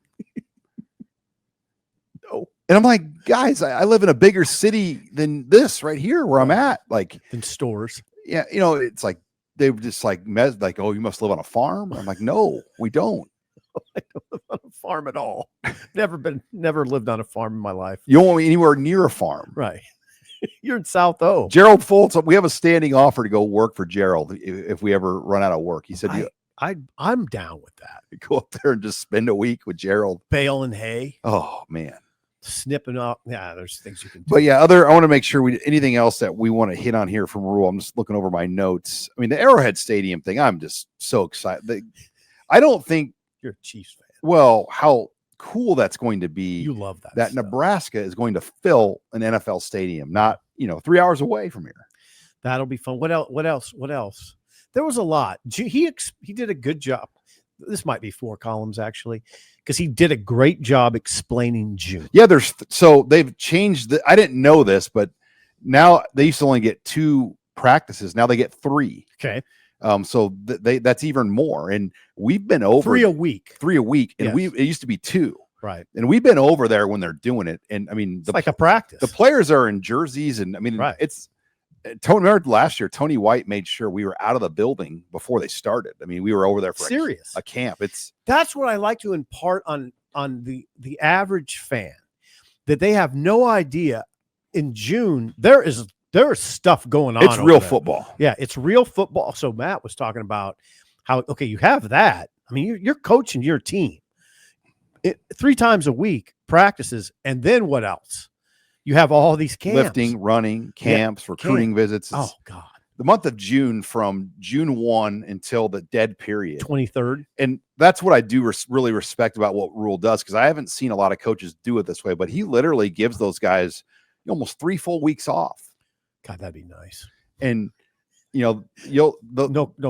No. And I'm like, guys, I live in a bigger city than this right here where I'm at. Like, in stores. Yeah. It's like, they were just like, oh, you must live on a farm. I'm like, no, we don't. I don't live on a farm at all. Never lived on a farm in my life. You don't want me anywhere near a farm. Right. You're in South O. Gerald Fultz, we have a standing offer to go work for Gerald if we ever run out of work. He said, I'm down with that. Go up there and just spend a week with Gerald. Baling hay. Oh, man. Snipping up. Yeah, there's things you can do. But yeah, I want to make sure anything else that we want to hit on here from Rhule. I'm just looking over my notes. I mean, the Arrowhead Stadium thing, I'm just so excited. I don't think you're a Chiefs fan. Well, how cool that's going to be. You love that. That stuff. Nebraska is going to fill an NFL stadium, not 3 hours away from here. That'll be fun. What else? There was a lot. He did a good job. This might be 4 columns actually, because he did a great job explaining June. Yeah, so they've changed. I didn't know this, but now they used to only get 2 practices. Now they get 3. Okay. So that's even more. And we've been over 3 a week. 3 a week, and yes. it used to be 2. Right. And we've been over there when they're doing it. And I mean, it's like a practice. The players are in jerseys, and I mean, right. Remember last year, Tony White made sure we were out of the building before they started. I mean, we were over there for a camp. That's what I like to impart on the average fan, that they have no idea. In June, there is stuff going on. It's real football. Yeah, it's real football. So Matt was talking about how, okay, you have that. I mean, you're coaching your team 3 times a week, practices, and then what else? You have all these camps. Lifting, running, camps, recruiting visits. Oh, God. the month of June, from June 1 until the dead period, 23rd. And that's what I do really respect about what Rhule does, because I haven't seen a lot of coaches do it this way, but he literally gives those guys almost 3 full weeks off. God, that'd be nice. And no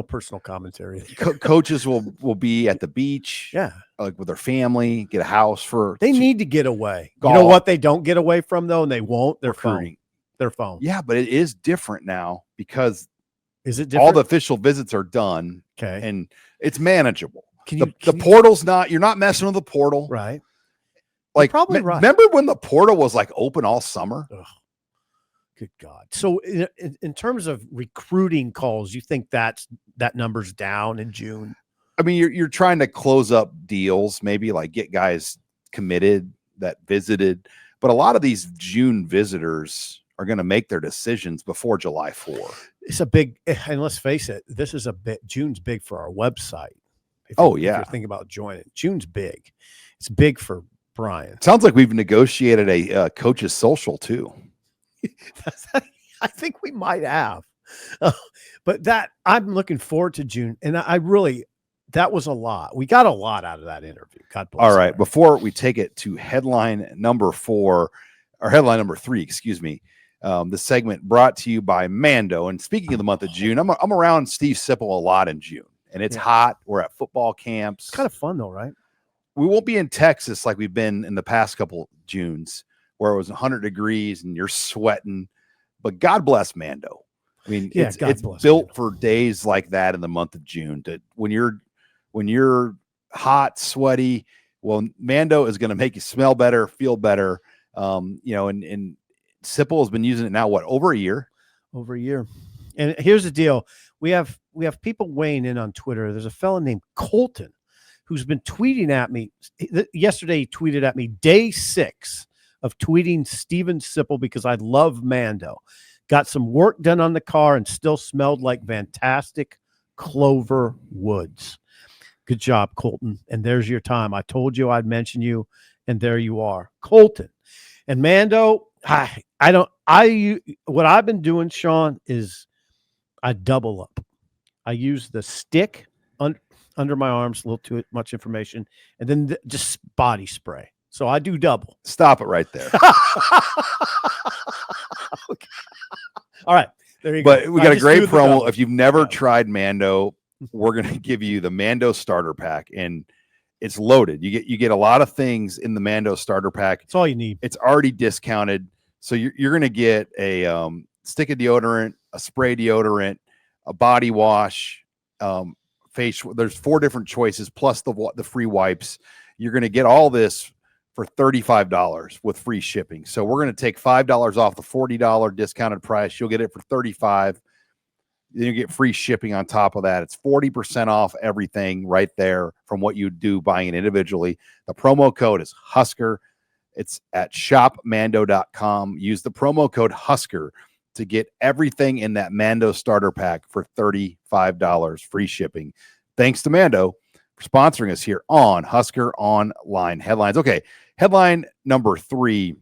personal commentary. Coaches will be at the beach, like with their family, get a house for. They need to get away. Golf. You know what they don't get away from though, and they won't. Their phone. Their phone. Yeah, but it is different now because is it different? All the official visits are done. Okay, and it's manageable. The portal's not. You're not messing with the portal, right? Like, you're probably right. Remember when the portal was like open all summer? Ugh. Good God. So in terms of recruiting calls, you think that number's down in June? I mean, you're trying to close up deals, maybe like get guys committed that visited, but a lot of these June visitors are going to make their decisions before July 4. It's a big, and let's face it, this is June's big for our website. If you're thinking about joining, June's big. It's big for Brian. Sounds like we've negotiated a coach's social too. I think we might have, but I'm looking forward to June, and that was a lot. We got a lot out of that interview. God bless. All right, before we take it to headline number 3, excuse me. The segment brought to you by Mando. And speaking of the month of June, I'm around Steve Sipple a lot in June, and it's hot. We're at football camps. It's kind of fun though, right? We won't be in Texas like we've been in the past couple Junes, where it was 100 degrees and you're sweating. But God bless Mando. I mean, it's built for days like that in the month of June. When you're hot, sweaty, well, Mando is going to make you smell better, feel better. And Sipple has been using it now, over a year? Over a year. And here's the deal. We have people weighing in on Twitter. There's a fellow named Colton who's been tweeting at me. Yesterday, he tweeted at me day 6 of tweeting Steven Sipple because I love Mando. Got some work done on the car and still smelled like fantastic clover woods. Good job, Colton. And there's your time. I told you I'd mention you, and there you are, Colton. And Mando, what I've been doing, Sean, is I double up. I use the stick under my arms, a little too much information, and then just body spray. So I do double. Stop it right there. Okay. All right. There you go. But we got a great promo. If you've never tried Mando, we're going to give you the Mando starter pack, and it's loaded. You get a lot of things in the Mando starter pack. It's all you need. It's already discounted. So you're going to get a stick of deodorant, a spray deodorant, a body wash, facial. There's 4 different choices plus the free wipes. You're going to get all this for $35 with free shipping. So we're going to take $5 off the $40 discounted price. You'll get it for $35. Then you get free shipping on top of that. It's 40% off everything right there from what you do buying it individually. The promo code is Husker. It's at shopmando.com. Use the promo code Husker to get everything in that Mando starter pack for $35 free shipping. Thanks to Mando for sponsoring us here on Husker Online Headlines. Okay, headline number 3.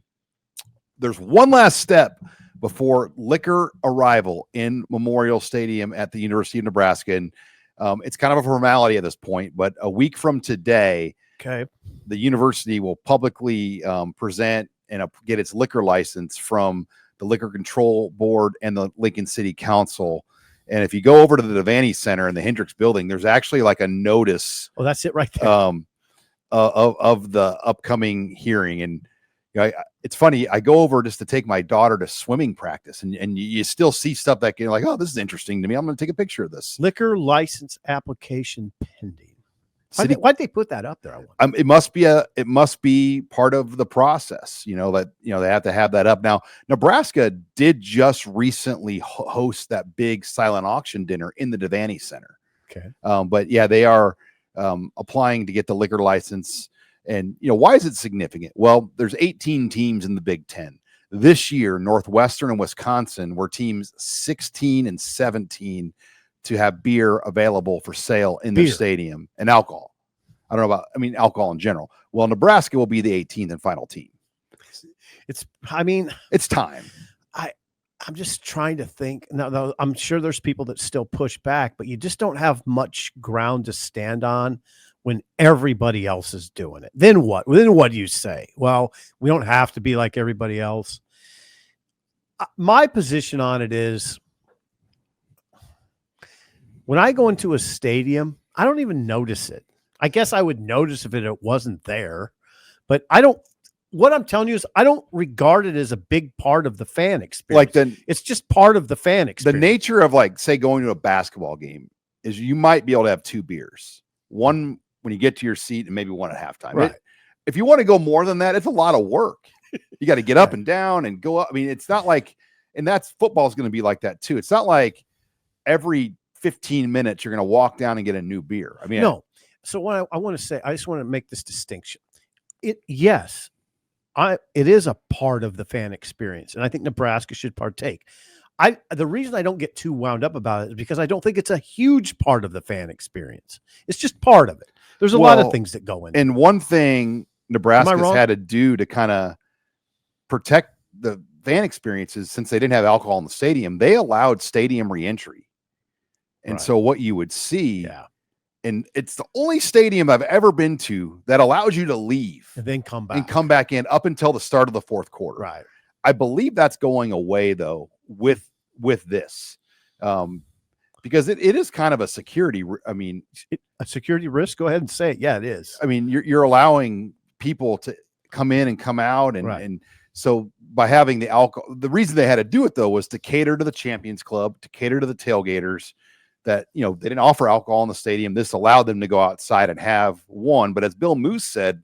There's one last step before liquor arrival in Memorial Stadium at the University of Nebraska. And it's kind of a formality at this point, but a week from today, the university will publicly present and get its liquor license from the Liquor Control Board and the Lincoln City Council. And if you go over to the Devaney Center in the Hendricks building, there's actually like a notice. Oh, that's it right there. Of the upcoming hearing. And it's funny. I go over just to take my daughter to swimming practice, and you still see stuff that you're like, oh, this is interesting to me. I'm going to take a picture of this. Liquor license application pending. Why'd they put that up there? It must be part of the process. They have to have that up. Now, Nebraska did just recently host that big silent auction dinner in the Devaney Center. Okay. But yeah, they are applying to get the liquor license. And, why is it significant? Well, there's 18 teams in the Big Ten. This year, Northwestern and Wisconsin were teams 16 and 17 to have beer available for sale in their stadium and alcohol. I don't know about, alcohol in general. Well, Nebraska will be the 18th and final team. It's time. I'm just trying to think. Now, I'm sure there's people that still push back, but you just don't have much ground to stand on when everybody else is doing it. Then what? Then what do you say? Well, we don't have to be like everybody else. My position on it is when I go into a stadium, I don't even notice it. I guess I would notice if it wasn't there, but I don't. What I'm telling you is I don't regard it as a big part of the fan experience. It's just part of the fan experience. The nature of, like, say, going to a basketball game is you might be able to have 2 beers. One when you get to your seat and maybe one at halftime. Right. If you want to go more than that, it's a lot of work. You got to get up and down and go up. I mean, it's not like, and that's football is going to be like that too. It's not like every 15 minutes you're going to walk down and get a new beer. I mean, no. So what I want to say, I just want to make this distinction. It is a part of the fan experience, and I think Nebraska should partake. The reason I don't get too wound up about it is because I don't think it's a huge part of the fan experience. It's just part of it. There's a lot of things that go in. And one thing Nebraska's had to do to kind of protect the fan experiences, since they didn't have alcohol in the stadium, they allowed stadium reentry. And so what you would see, and it's the only stadium I've ever been to that allows you to leave and then come back in up until the start of the fourth quarter. Right. I believe that's going away though with this, because it is kind of a security. I mean, a security risk. Go ahead and say it. Yeah, it is. I mean, you're allowing people to come in and come out, and so by having the alcohol, the reason they had to do it though was to cater to the Champions Club, to cater to the tailgaters. That, they didn't offer alcohol in the stadium. This allowed them to go outside and have one. But as Bill Moose said,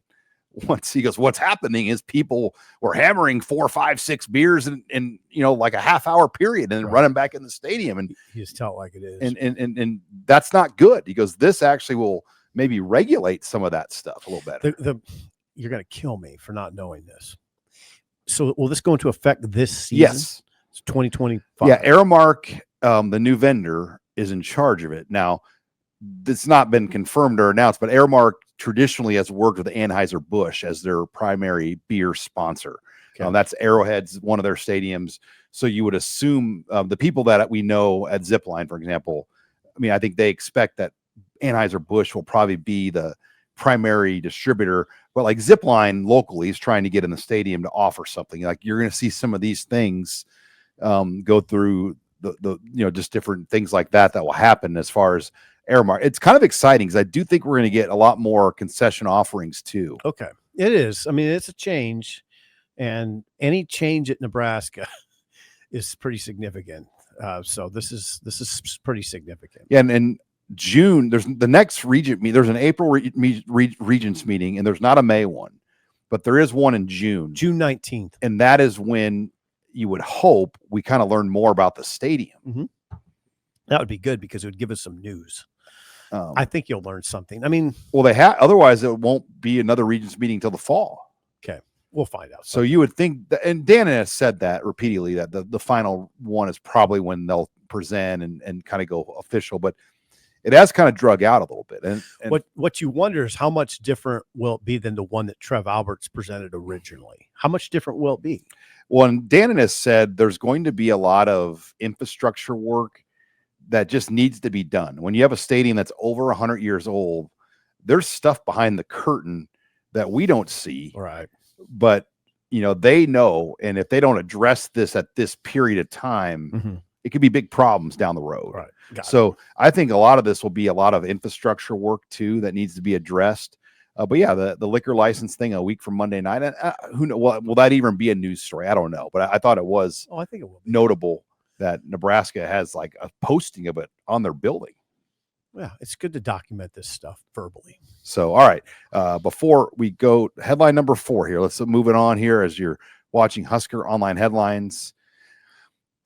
once he goes, what's happening is people were hammering 4, 5, 6 beers in like a half-hour period and then running back in the stadium. And he just tell it like it is. And that's not good. He goes, this actually will maybe regulate some of that stuff a little better. You're going to kill me for not knowing this. So will this go into effect this season? Yes. It's 2025. Yeah. Aramark, the new vendor, is in charge of it. Now, it's not been confirmed or announced, but Aramark traditionally has worked with Anheuser-Busch as their primary beer sponsor. Okay. That's Arrowhead's one of their stadiums. So you would assume the people that we know at Zipline, for example, I mean, I think they expect that Anheuser-Busch will probably be the primary distributor, but like Zipline locally is trying to get in the stadium to offer something. Like you're going to see some of these things go through the just different things like that will happen as far as Aramark. It's kind of exciting because I do think we're going to get a lot more concession offerings too. Okay. It is. I mean, it's a change, and any change at Nebraska is pretty significant. So this is pretty significant. Yeah. And June, there's the next region meet. There's an April regents meeting, and there's not a May one, but there is one in June 19th. And that is when you would hope we kind of learn more about the stadium. Mm-hmm. That would be good because it would give us some news. I think you'll learn something. I mean, well, they have, otherwise it won't be another regents meeting till the fall. Okay. We'll find out. So you would think that, and Dan has said that repeatedly, that the final one is probably when they'll present and kind of go official, but it has kind of drug out a little bit. And what you wonder is how much different will it be than the one that Trev Alberts presented originally? How much different will it be? Well, and Dan has said there's going to be a lot of infrastructure work that just needs to be done. When you have a stadium that's over 100 years old, there's stuff behind the curtain that we don't see. Right. But, they know, and if they don't address this at this period of time, it could be big problems down the road. Right. So I think a lot of this will be a lot of infrastructure work too that needs to be addressed. But yeah, the liquor license thing a week from Monday night. Who knows? Will that even be a news story? I don't know. But I thought it was. I think it will be notable that Nebraska has like a posting of it on their building. Yeah, it's good to document this stuff verbally. So, all right. Before we go, headline number 4 here. Let's move it on here as you're watching Husker Online Headlines.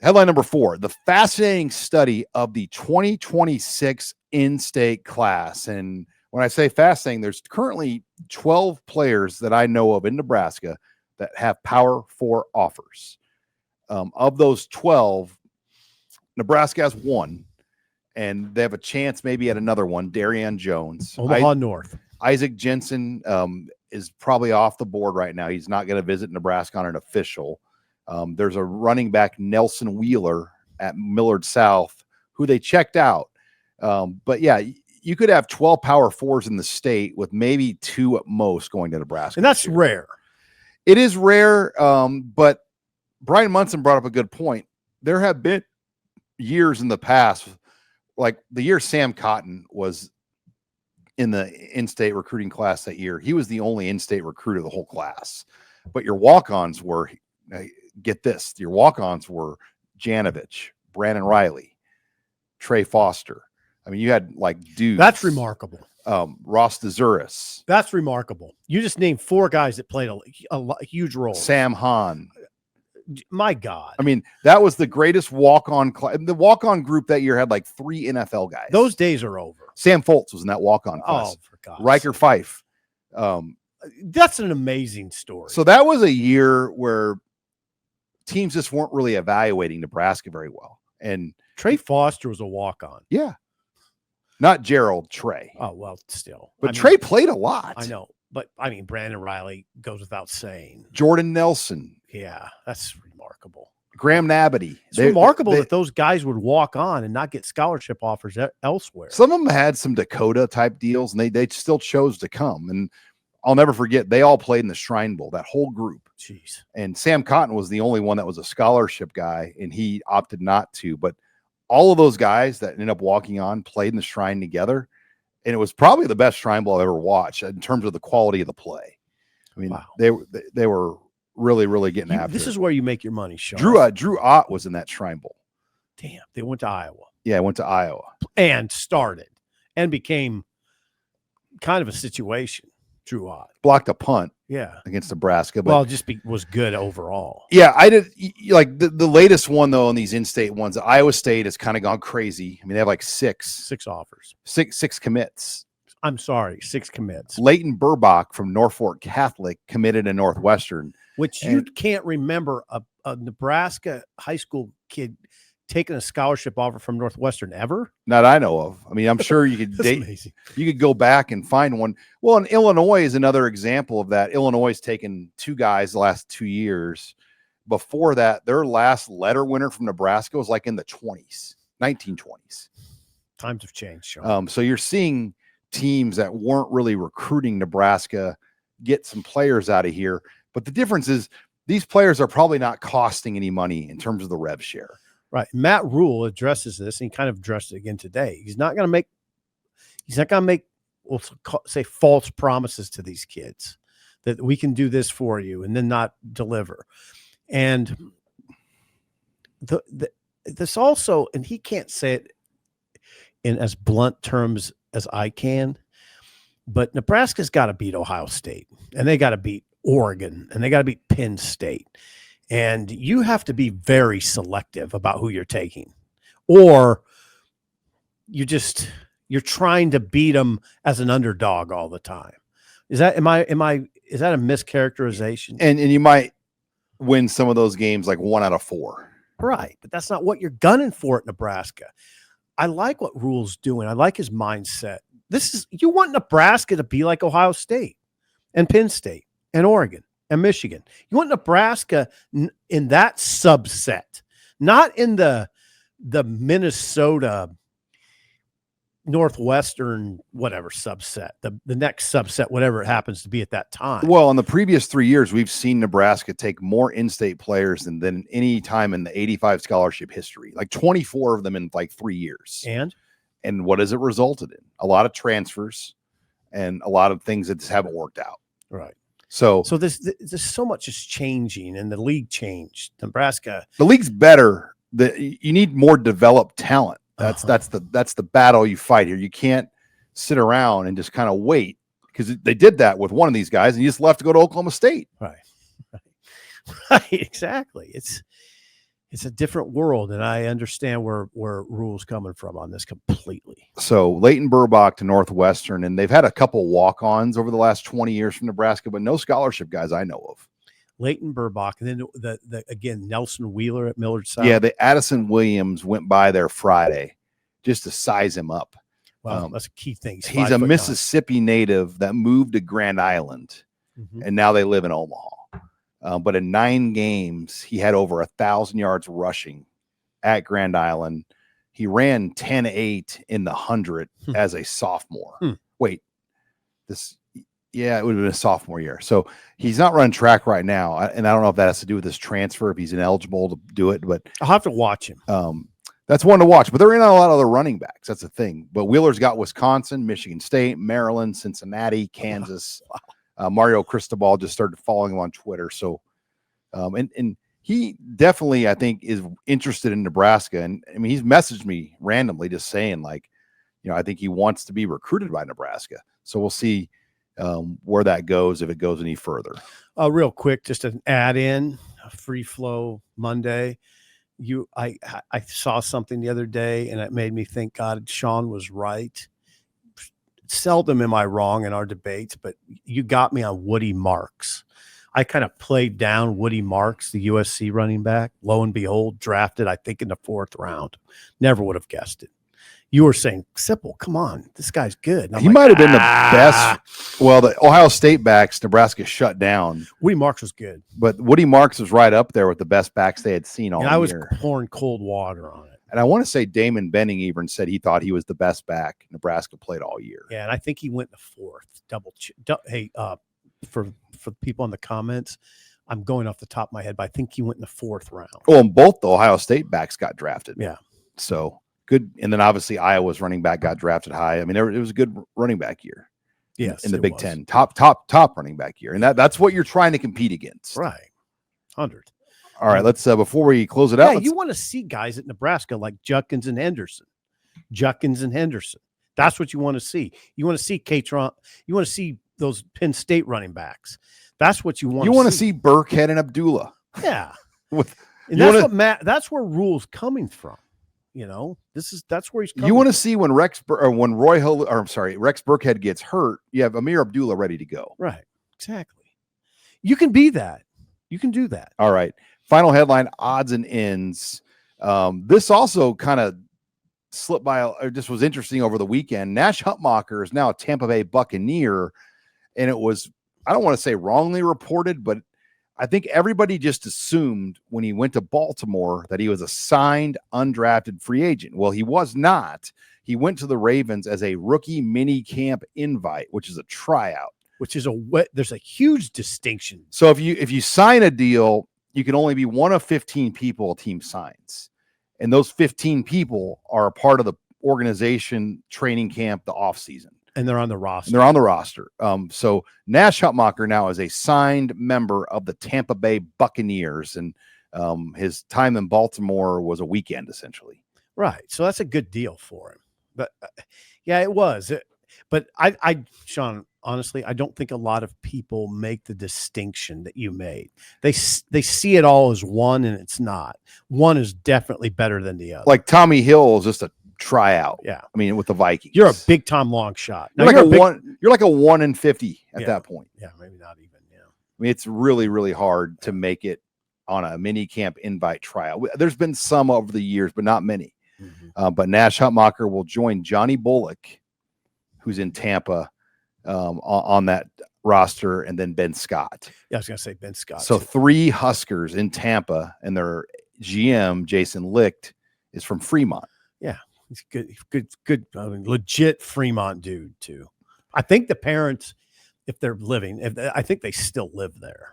Headline number 4, the fascinating study of the 2026 in-state class. And when I say fascinating, there's currently 12 players that I know of in Nebraska that have Power 4 offers. Of those 12, Nebraska has 1, and they have a chance maybe at another one, Darian Jones. Omaha North. Isaac Jensen is probably off the board right now. He's not going to visit Nebraska on an official. There's a running back, Nelson Wheeler at Millard South, who they checked out. But yeah, you could have 12 power fours in the state with maybe 2 at most going to Nebraska. And that's rare. It is rare. But Brian Munson brought up a good point. There have been years in the past, like the year Sam Cotton was in the in-state recruiting class that year. He was the only in-state recruit of the whole class. But your walk-ons were, get this, your walk-ons were Janovich, Brandon Riley, Trey Foster. I mean, you had like dudes. That's remarkable. Ross DeZuris. That's remarkable. You just named 4 guys that played a huge role. Sam Hahn. My God. I mean, that was the greatest walk-on class. The walk-on group that year had like 3 NFL guys. Those days are over. Sam Foltz was in that walk-on class. Oh, for God's Riker sake. Fife. That's an amazing story. So that was a year where teams just weren't really evaluating Nebraska very well. And Trey Foster was a walk-on. yeah, not Gerald, Trey. Oh, well, still. But Trey played a lot. I know. But I mean, Brandon Riley goes without saying. Jordan Nelson. Yeah, that's remarkable. Graham Nabity. It's remarkable that those guys would walk on and not get scholarship offers elsewhere. Some of them had some Dakota type deals, and they still chose to come. And I'll never forget, they all played in the Shrine Bowl, that whole group. Jeez. And Sam Cotton was the only one that was a scholarship guy, and he opted not to. But all of those guys that ended up walking on played in the Shrine together. And it was probably the best Shrine Bowl I've ever watched in terms of the quality of the play. I mean, wow. they were really getting after This it. is where you make your money, Sean. Drew Ott was in that Shrine Bowl. Damn, they went to Iowa. Yeah, went to Iowa. And started and became kind of a situation. Drew Ott. Blocked a punt. Yeah. Against Nebraska. But well, just was good overall. Yeah, I did like the latest one though on these in-state ones. Iowa State has kind of gone crazy. I mean, they have like six offers. Six commits. I'm sorry, 6 commits. Leighton Burbach from Norfolk Catholic committed to Northwestern. Which you can't remember a Nebraska high school kid taking a scholarship offer from Northwestern ever? Not I know of. I mean, I'm sure you could amazing. You could go back and find one. Well, and Illinois is another example of that. Illinois has taken 2 guys the last 2 years. Before that, their last letter winner from Nebraska was like in the 1920s. Times have changed, Sean. So you're seeing teams that weren't really recruiting Nebraska get some players out of here. But the difference is these players are probably not costing any money in terms of the rev share. Right. Matt Rhule addresses this, and he kind of addressed it again today. He's not going to make, we'll say, false promises to these kids that we can do this for you and then not deliver. And this also, and he can't say it in as blunt terms as I can, but Nebraska's got to beat Ohio State, and they got to beat Oregon, and they got to beat Penn State. And you have to be very selective about who you're taking, or you're trying to beat them as an underdog all the time. Is that, is that a mischaracterization? And you might win some of those games like 1 out of 4. Right. But that's not what you're gunning for at Nebraska. I like what Rhule's doing. I like his mindset. You want Nebraska to be like Ohio State and Penn State and Oregon and Michigan. You want Nebraska in that subset, not in the Minnesota Northwestern, whatever subset, the next subset, whatever it happens to be at that time. Well, in the previous 3 years, we've seen Nebraska take more in-state players than any time in the 85 scholarship history, like 24 of them in like 3 years. And what has it resulted in? A lot of transfers and a lot of things that just haven't worked out. Right. So there's so much is changing, and the league changed. Nebraska, the league's better. You need more developed talent. That's the battle you fight here. You can't sit around and just kind of wait, because they did that with one of these guys, and he just left to go to Oklahoma State. Right. Exactly. It's a different world, and I understand where Rhule's coming from on this completely. So Leighton Burbach to Northwestern, and they've had a couple walk-ons over the last 20 years from Nebraska, but no scholarship guys I know of. Leighton Burbach, and then the again Nelson Wheeler at Millard South. Yeah, the Addison Williams went by there Friday just to size him up. Well, that's a key thing. He's a Mississippi native that moved to Grand Island, and now they live in Omaha. But in 9 games, he had over 1,000 yards rushing at Grand Island. He ran 10.8 in the 100 as a sophomore. Wait, it would have been a sophomore year. So he's not running track right now. And I don't know if that has to do with his transfer, if he's ineligible to do it, but I'll have to watch him. That's one to watch, but there ain't a lot of other running backs. That's the thing. But Wheeler's got Wisconsin, Michigan State, Maryland, Cincinnati, Kansas. Mario Cristobal just started following him on Twitter. So, and he definitely, I think, is interested in Nebraska. And I mean, he's messaged me randomly just saying, like, I think he wants to be recruited by Nebraska. So we'll see where that goes, if it goes any further. Real quick, just an add in, a free flow Monday. I saw something the other day and it made me think, God, Sean was right. Seldom am I wrong in our debates, but you got me on Woody Marks. I kind of played down Woody Marks, the USC running back. Lo and behold, drafted, I think, in the 4th round. Never would have guessed it. You were saying, Sipple, come on, this guy's good. He might have been the best. Well, the Ohio State backs, Nebraska shut down. Woody Marks was good. But Woody Marks was right up there with the best backs they had seen all year. I was pouring cold water on it. And I want to say Damon Benning even said he thought he was the best back Nebraska played all year. Yeah, and I think he went in the 4th. Hey, for people in the comments, I'm going off the top of my head, but I think he went in the 4th round. Well, and both the Ohio State backs got drafted. Yeah. So good. And then obviously Iowa's running back got drafted high. I mean, it was a good running back year. Yes, in the Big Ten, top running back year. And that's what you're trying to compete against. Right. 100. All right. Let's, before we close it out. Yeah, you want to see guys at Nebraska like Judkins and Henderson. That's what you want to see. You want to see Katron. You want to see those Penn State running backs. That's what you want. You want to see Burkhead and Abdullah. Yeah. And that's where Rhule's coming from. That's where he's coming. You want to see when Rex Burkhead gets hurt, you have Amir Abdullah ready to go. Right. Exactly. You can be that. You can do that. All right. Final headline, odds and ends. This also kind of slipped by, or just was interesting over the weekend. Nash Hutmacher is now a Tampa Bay Buccaneer, and it was, I don't want to say wrongly reported, but I think everybody just assumed when he went to Baltimore that he was a signed, undrafted free agent. Well, he was not. He went to the Ravens as a rookie mini camp invite, which is a tryout. There's a huge distinction. So if you sign a deal, you can only be one of 15 people a team signs. And those 15 people are a part of the organization, training camp, the offseason. And they're on the roster. So Nash Hutmacher now is a signed member of the Tampa Bay Buccaneers, and his time in Baltimore was a weekend essentially. Right. So that's a good deal for him. But yeah, it was. But Sean, honestly, I don't think a lot of people make the distinction that you made. They see it all as one, and it's not. One is definitely better than the other. Like Tommy Hill is just a tryout. Yeah. I mean, with the Vikings. You're a big time long shot. Now, you're like a 1 in 50 at that point. Yeah, maybe not even. Yeah. I mean, it's really, really hard to make it on a mini camp invite tryout. There's been some over the years, but not many. Mm-hmm. But Nash Hutmacher will join Johnny Bullock, who's in Tampa, on that roster, and then Ben Scott. Yeah, I was going to say Ben Scott. So 3 Huskers in Tampa, and their GM, Jason Licht, is from Fremont. Yeah. He's good. I mean, legit Fremont dude too. I think the parents, if they're living, I think they still live there.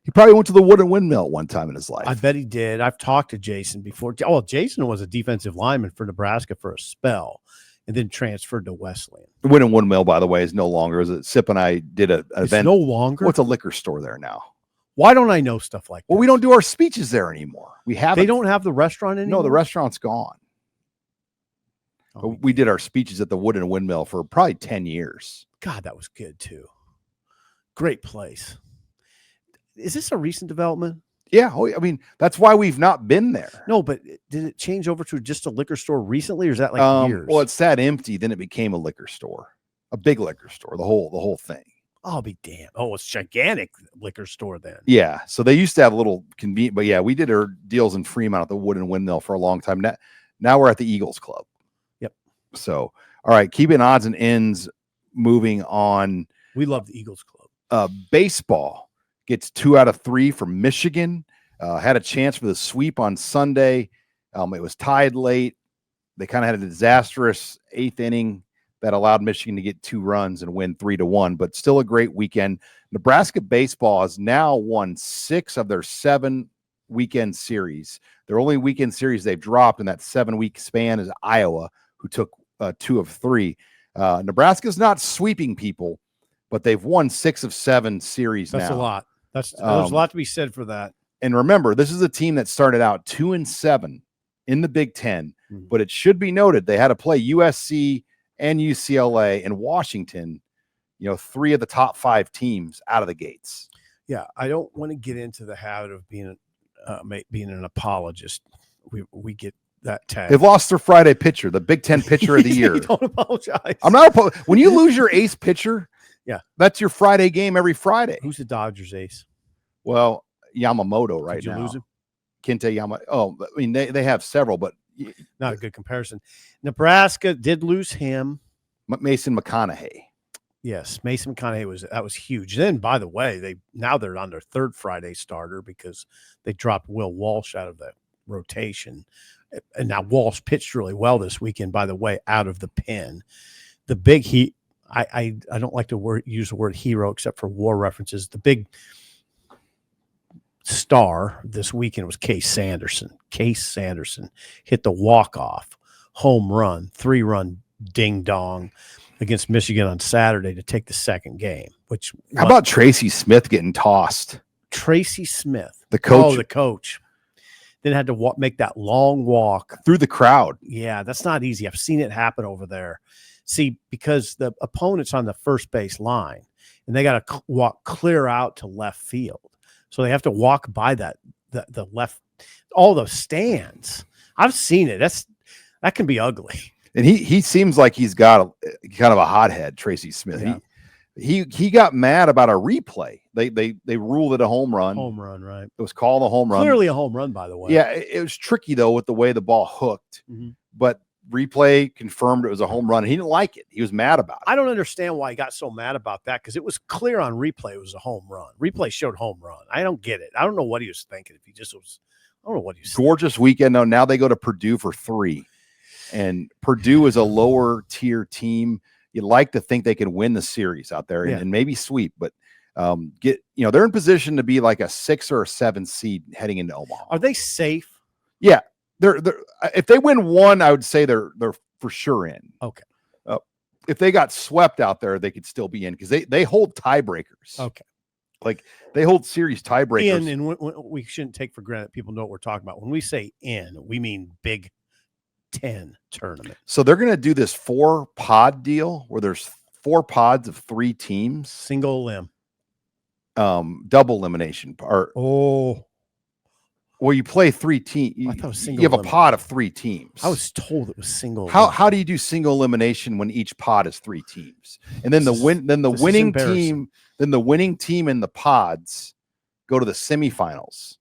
He probably went to the Wooden Windmill one time in his life. I bet he did. I've talked to Jason before. Oh, Jason was a defensive lineman for Nebraska for a spell, and then transferred to Wesleyan. The Wooden Windmill, by the way, is no longer. Sip and I did an event. No longer. What's a liquor store there now? Why don't I know stuff like that? Well, we don't do our speeches there anymore. They don't have the restaurant anymore. No, the restaurant's gone. We did our speeches at the Wooden Windmill for probably 10 years. God, that was good too. Great place. Is this a recent development? Yeah. I mean, that's why we've not been there. No, but did it change over to just a liquor store recently, or is that like years? Well, it sat empty. Then it became a liquor store, a big liquor store, the whole thing. I'll be damned. Oh, it's gigantic liquor store then. Yeah. So they used to have a little convenient, but yeah, we did our deals in Fremont at the Wooden Windmill for a long time. Now we're at the Eagles Club. Yep. So, all right, keeping odds and ends moving on. We love the Eagles Club. Baseball. gets 2 out of 3 from Michigan. Had a chance for the sweep on Sunday. It was tied late. They kind of had a disastrous 8th inning that allowed Michigan to get 2 runs and win 3-1, but still a great weekend. Nebraska baseball has now won 6 of their 7 weekend series. Their only weekend series they've dropped in that 7-week span is Iowa, who took 2 of 3. Nebraska's not sweeping people, but they've won 6 of 7 series now. That's a lot. There's a lot to be said for that. And remember, this is a team that started out 2-7 in the Big Ten, but it should be noted they had to play USC and UCLA and Washington, 3 of the top 5 teams out of the gates. Yeah, I don't want to get into the habit of being an apologist. We get that tag. They've lost their Friday pitcher, the Big Ten pitcher of the year. Don't apologize. I'm not when you lose your ace pitcher, yeah, that's your Friday game every Friday. Who's the Dodgers ace? Well, Yamamoto right now. Did you lose him? Kenta Yamamoto. Oh, I mean, they have several, but not a good comparison. Nebraska did lose him. Mason McConaughey. Yes, Mason McConaughey was huge. Then, by the way, they're on their 3rd Friday starter because they dropped Will Walsh out of the rotation, and now Walsh pitched really well this weekend. By the way, out of the pen, the big heat. I don't like to use the word hero except for war references. The big star this weekend was Case Sanderson. Case Sanderson hit the walk-off home run, 3-run ding dong against Michigan on Saturday to take the 2nd game. How about Tracy Smith getting tossed? Tracy Smith, the coach. Oh, the coach. Then had to make that long walk through the crowd. Yeah, that's not easy. I've seen it happen over there. See, because the opponent's on the first base line, and they got to walk clear out to left field. So they have to walk by the left, all those stands. I've seen it. That can be ugly. And he seems like he's got kind of a hothead, Tracy Smith. Yeah. He got mad about a replay. They ruled it a home run. Home run, right? It was called a home run. Clearly a home run, by the way. Yeah, it was tricky though with the way the ball hooked. But replay confirmed it was a home run. He didn't like it. He was mad about it. I don't understand why he got so mad about that because it was clear on replay it was a home run. Replay showed home run. I don't get it. I don't know what he was thinking. If he just was, I don't know what he was gorgeous thinking. Weekend though. Now they go to Purdue for 3, and Purdue is a lower tier team. You'd like to think they can win the series out there and maybe sweep, but they're in position to be like a 6 or a 7 seed heading into Omaha. Are they safe? Yeah. They're if they win 1, I would say they're for sure in. Okay. If they got swept out there, they could still be in because they hold tiebreakers. Okay. Like they hold series tiebreakers. And we shouldn't take for granted people know what we're talking about. When we say in, we mean Big 10 tournament. So they're going to do this 4-pod deal where there's 4 pods of 3 teams. Single limb. Double elimination. Well, you play 3 teams. You have a pod of 3 teams. I was told it was single. How do you do single elimination when each pod is 3 teams? And then the winning team in the pods go to the semifinals,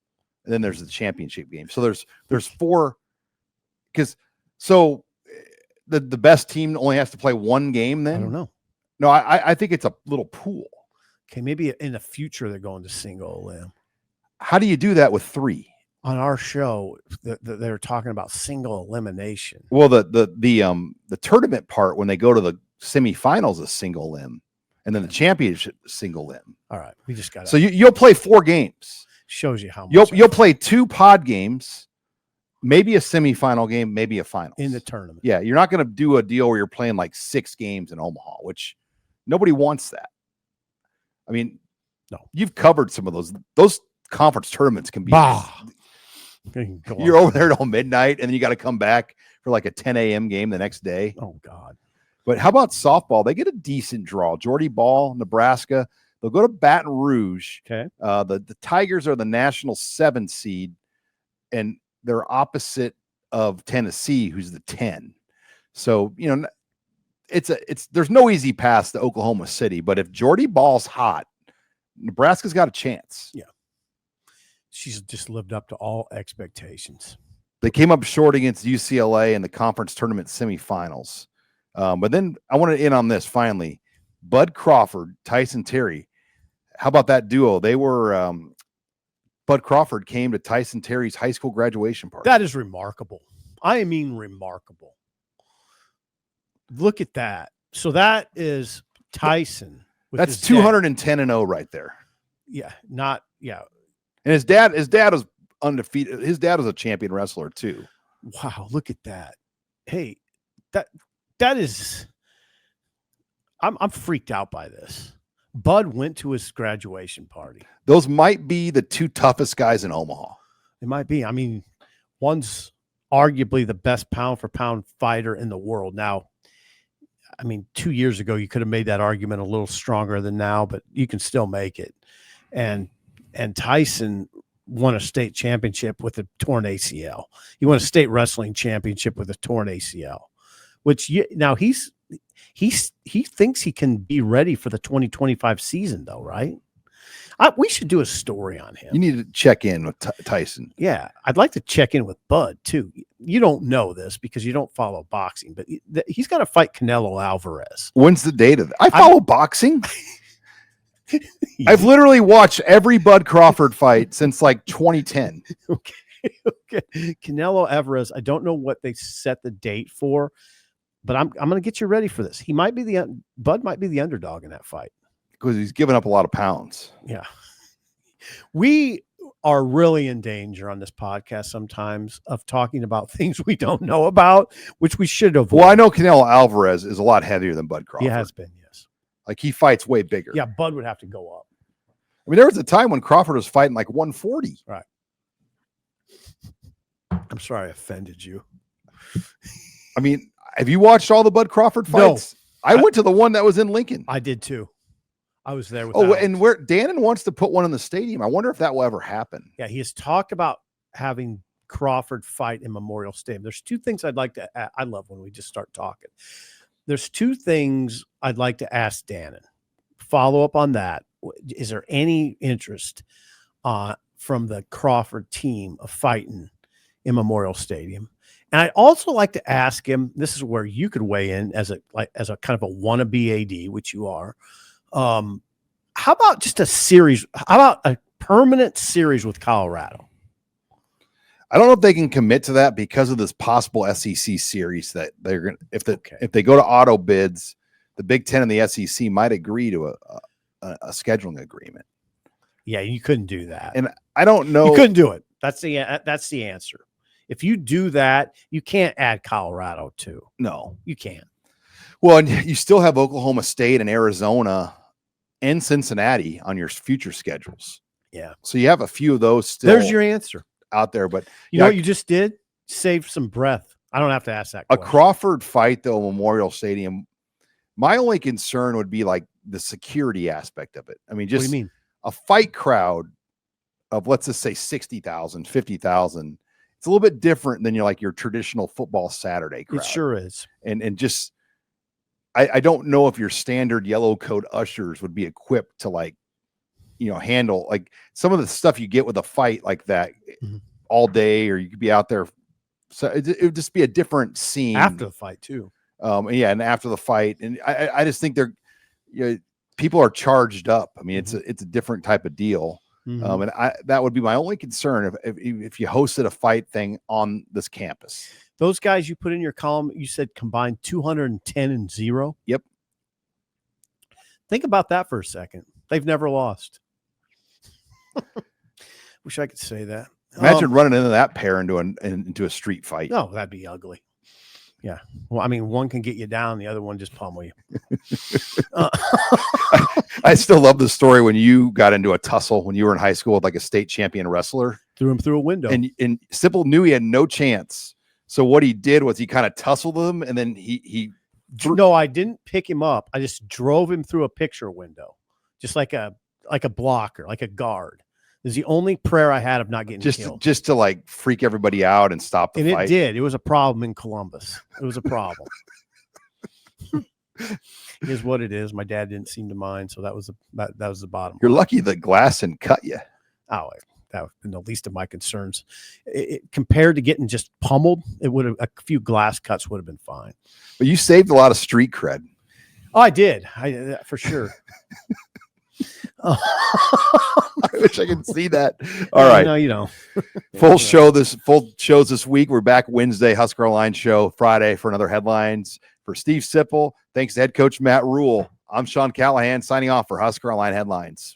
and then there's the championship game. So there's 4 the best team only has to play 1 game. Then I don't know. No, I think it's a little pool. Okay, maybe in the future they're going to single limb. How do you do that with 3? On our show, they're talking about single elimination. Well, the tournament part when they go to the semifinals is single limb, and then the championship is single limb. All right, we just got. So you'll play 4 games. Shows you how much you'll play 2 pod games, maybe a semifinal game, maybe a final in the tournament. Yeah, you're not going to do a deal where you're playing like 6 games in Omaha, which nobody wants that. I mean, no, you've covered some of those conference tournaments can be. You're over there till midnight, and then you got to come back for like a 10 a.m. game the next day. Oh, God. But how about softball? They get a decent draw. Jordy Ball, Nebraska. They'll go to Baton Rouge. Okay. The Tigers are the national 7 seed, and they're opposite of Tennessee, who's the 10. So, there's no easy pass to Oklahoma City, but if Jordy Ball's hot, Nebraska's got a chance. Yeah. She's just lived up to all expectations. They came up short against UCLA in the conference tournament semifinals. But then I want to end on this finally. Bud Crawford, Tyson Terry how about that duo? They were Bud Crawford came to Tyson Terry's high school graduation party. That is remarkable. I mean, remarkable. Look at that. So that is Tyson. That's 210-0 right there. Yeah. And his dad was undefeated. His dad was a champion wrestler too. Wow. Look at that. Hey, that is, I'm freaked out by this. Bud went to his graduation party. Those might be the two toughest guys in Omaha. It might be. I mean, one's arguably the best pound for pound fighter in the world. Now, I mean, 2 years ago, you could have made that argument a little stronger than now, but you can still make it. And Tyson won a state championship with a torn ACL. He won a state wrestling championship with a torn ACL, which now he thinks he can be ready for the 2025 season though, right? We should do a story on him. You need to check in with Tyson. Yeah. I'd like to check in with Bud too. You don't know this because you don't follow boxing, but he's got to fight Canelo Alvarez. When's the date of that? I follow boxing. I've literally watched every Bud Crawford fight since like 2010. Okay. Canelo Alvarez. I don't know what they set the date for, but I'm going to get you ready for this. Bud might be the underdog in that fight because he's given up a lot of pounds. Yeah. We are really in danger on this podcast sometimes of talking about things we don't know about, which we should avoid. Well, I know Canelo Alvarez is a lot heavier than Bud Crawford. He has been, yes. Like he fights way bigger. Yeah, Bud would have to go up. I mean, there was a time when Crawford was fighting like 140. Right. I'm sorry I offended you. I mean, have you watched all the Bud Crawford fights? No. I went to the one that was in Lincoln. I did too. I was there with Alex. And where Dannon wants to put one in the stadium. I wonder if that will ever happen. Yeah, he has talked about having Crawford fight in Memorial Stadium. There's two things I'd like to I love when we just start talking. There's two things I'd like to ask Dannon. Follow up on that. Is there any interest from the Crawford team of fighting in Memorial Stadium? And I'd also like to ask him, this is where you could weigh in as a kind of a wannabe AD, which you are. How about just a series? How about a permanent series with Colorado? I don't know if they can commit to that because of this possible SEC series that they're going to, if they go to auto bids, the Big Ten and the SEC might agree to a scheduling agreement. Yeah, you couldn't do that. And I don't know. You couldn't do it. That's the answer. If you do that, you can't add Colorado too. No, you can't. Well, and you still have Oklahoma State and Arizona and Cincinnati on your future schedules. Yeah. So you have a few of those still. There's your answer out there. But you know what you just did? Save some breath. I don't have to ask that question. A Crawford fight, though, Memorial Stadium. My only concern would be like the security aspect of it. I mean, just what do you mean? A fight crowd of, let's just say 60,000, 50,000. It's a little bit different than your traditional football Saturday crowd. It sure is. And just, I don't know if your standard yellow coat ushers would be equipped to handle like some of the stuff you get with a fight like that all day, or you could be out there. So it would just be a different scene after the fight too. And after the fight. And I just think people are charged up. I mean, it's a different type of deal. And that would be my only concern if you hosted a fight thing on this campus. Those guys you put in your column, you said combined 210-0. Yep. Think about that for a second. They've never lost. Wish I could say that. Imagine running into that pair into a street fight. No, that'd be ugly. Yeah. Well, I mean, one can get you down, the other one just pummel you. I still love the story when you got into a tussle when you were in high school with like a state champion wrestler. Threw him through a window. And Sipple knew he had no chance. So what he did was he kind of tussled him, and then he No, I didn't pick him up. I just drove him through a picture window, just like a blocker, like a guard. This is the only prayer I had of not getting killed. Just to like freak everybody out and stop the fight. And it did. It was a problem in Columbus. It was a problem. It is what it is. My dad didn't seem to mind, so that was the bottom. You're lucky the glass didn't cut you. Oh, that would have been the least of my concerns. Compared to getting just pummeled, it would have a few glass cuts would have been fine. But you saved a lot of street cred. Oh, I did. For sure. I wish I could see that. All right. No, you don't. Full shows this week. We're back Wednesday, HuskerOnline show, Friday for another headlines. For Steve Sipple, thanks to head coach Matt Rhule. I'm Sean Callahan signing off for HuskerOnline Headlines.